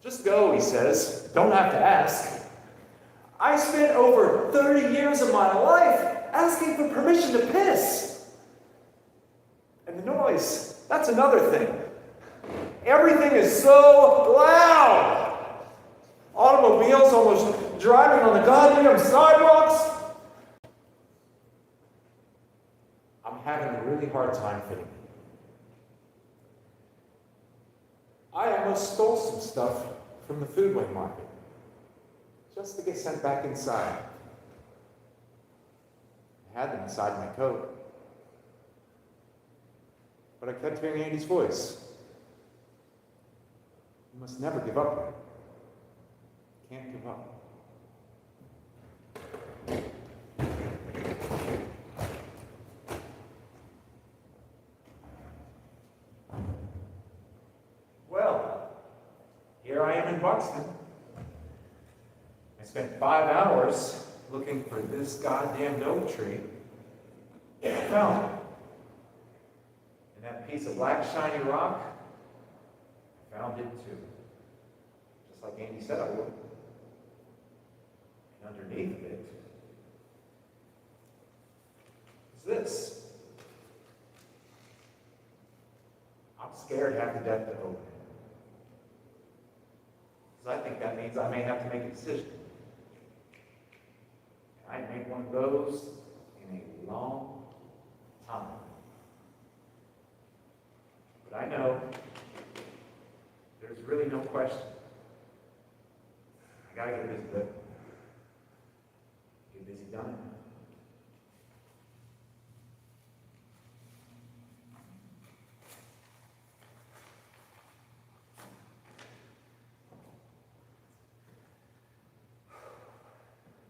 "Just go," he says. "Don't have to ask." I spent over 30 years of my life asking for permission to piss. And the noise, that's another thing. Everything is so loud. Automobiles almost driving on the goddamn sidewalks. I'm having a really hard time fitting in. I almost stole some stuff from the Foodway market just to get sent back inside. I had them inside my coat. But I kept hearing Andy's voice. You must never give up, man. Can't give up. Well, here I am in Buxton. I spent 5 hours looking for this goddamn oak tree. I found it. And that piece of black shiny rock, I found it too. Just like Andy said I would. And underneath it is this. I'm scared half to death to open it. Because I think that means I may have to make a decision. And I'd make one of those in a long time. But I know there's really no question. I gotta get busy, but get busy done.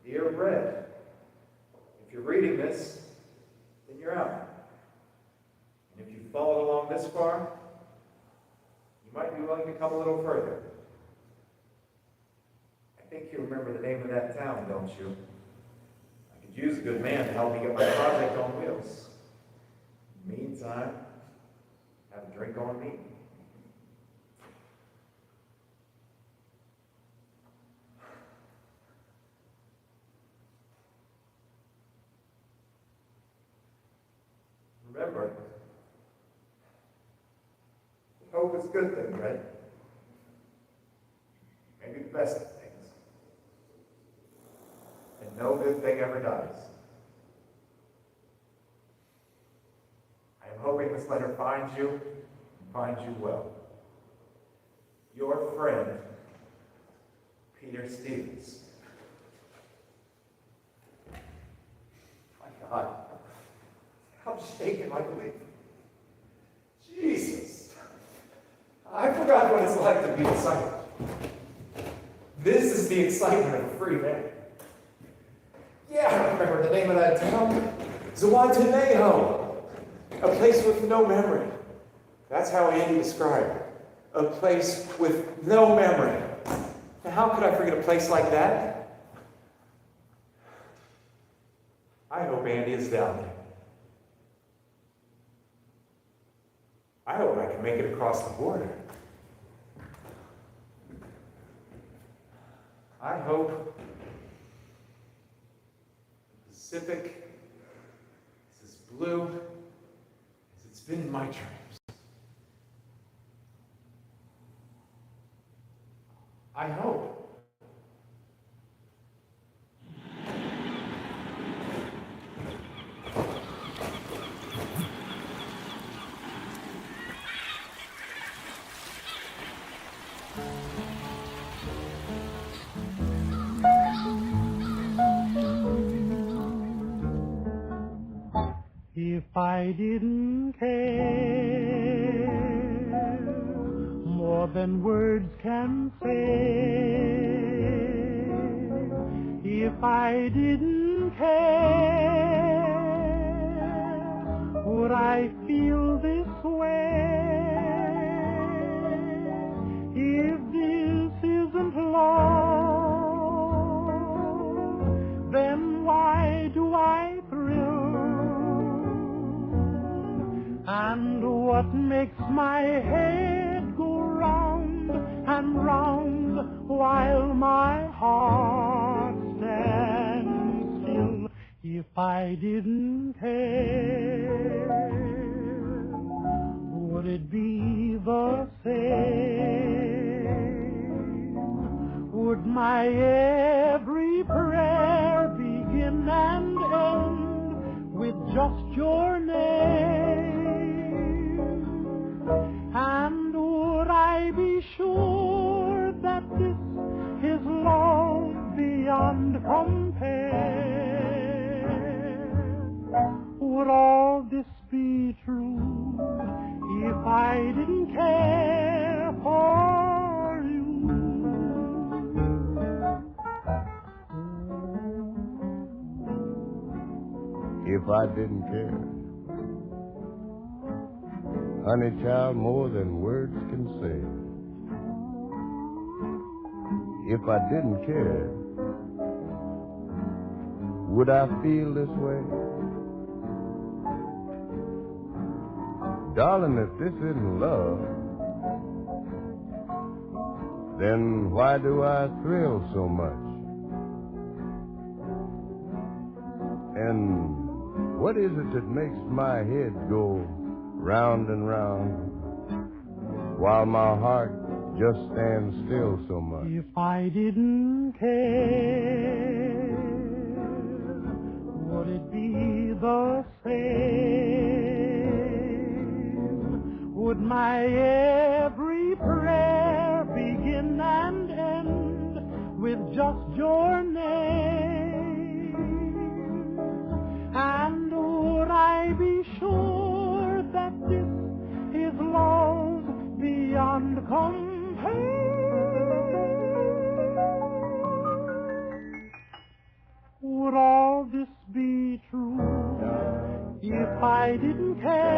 Dear Red, if you're reading this, then you're out. And if you've followed along this far, you might be willing to come a little further. I think you remember the name of that town, don't you? I could use a good man to help me get my project on wheels. In the meantime, have a drink on me. Remember, hope is a good thing, right? Maybe the best of things. And no good thing ever dies. I am hoping this letter finds you and finds you well. Your friend, Peter Stevens. shaking like a leaf. Jesus. I forgot what it's like to be excited. This is the excitement of a free man. Yeah, I remember the name of that town. Zihuatanejo. A place with no memory. That's how Andy described it. A place with no memory. Now, how could I forget a place like that? I hope Andy is down there. I hope I can make it across the border. I hope the Pacific is as blue as it's been in my dreams. I hope. If I didn't care more than words can say, if I didn't care, would I feel this way? If this isn't love, then why do I thrill? And what makes my head go round and round while my heart stands still? If I didn't care, would it be the same? Would my every prayer begin and end with just your name? And would I be sure that this is love beyond compare? Would all this be true if I didn't care for you? If I didn't care, honey child, more than words can say. If I didn't care, would I feel this way? Darling, if this isn't love, then why do I thrill so much? And what is it that makes my head go round and round while my heart just stands still so much? If I didn't care, would it be the same? Would my every prayer begin and end with just your name? And would I be sure that this is love beyond compare? Would all this be true if I didn't care?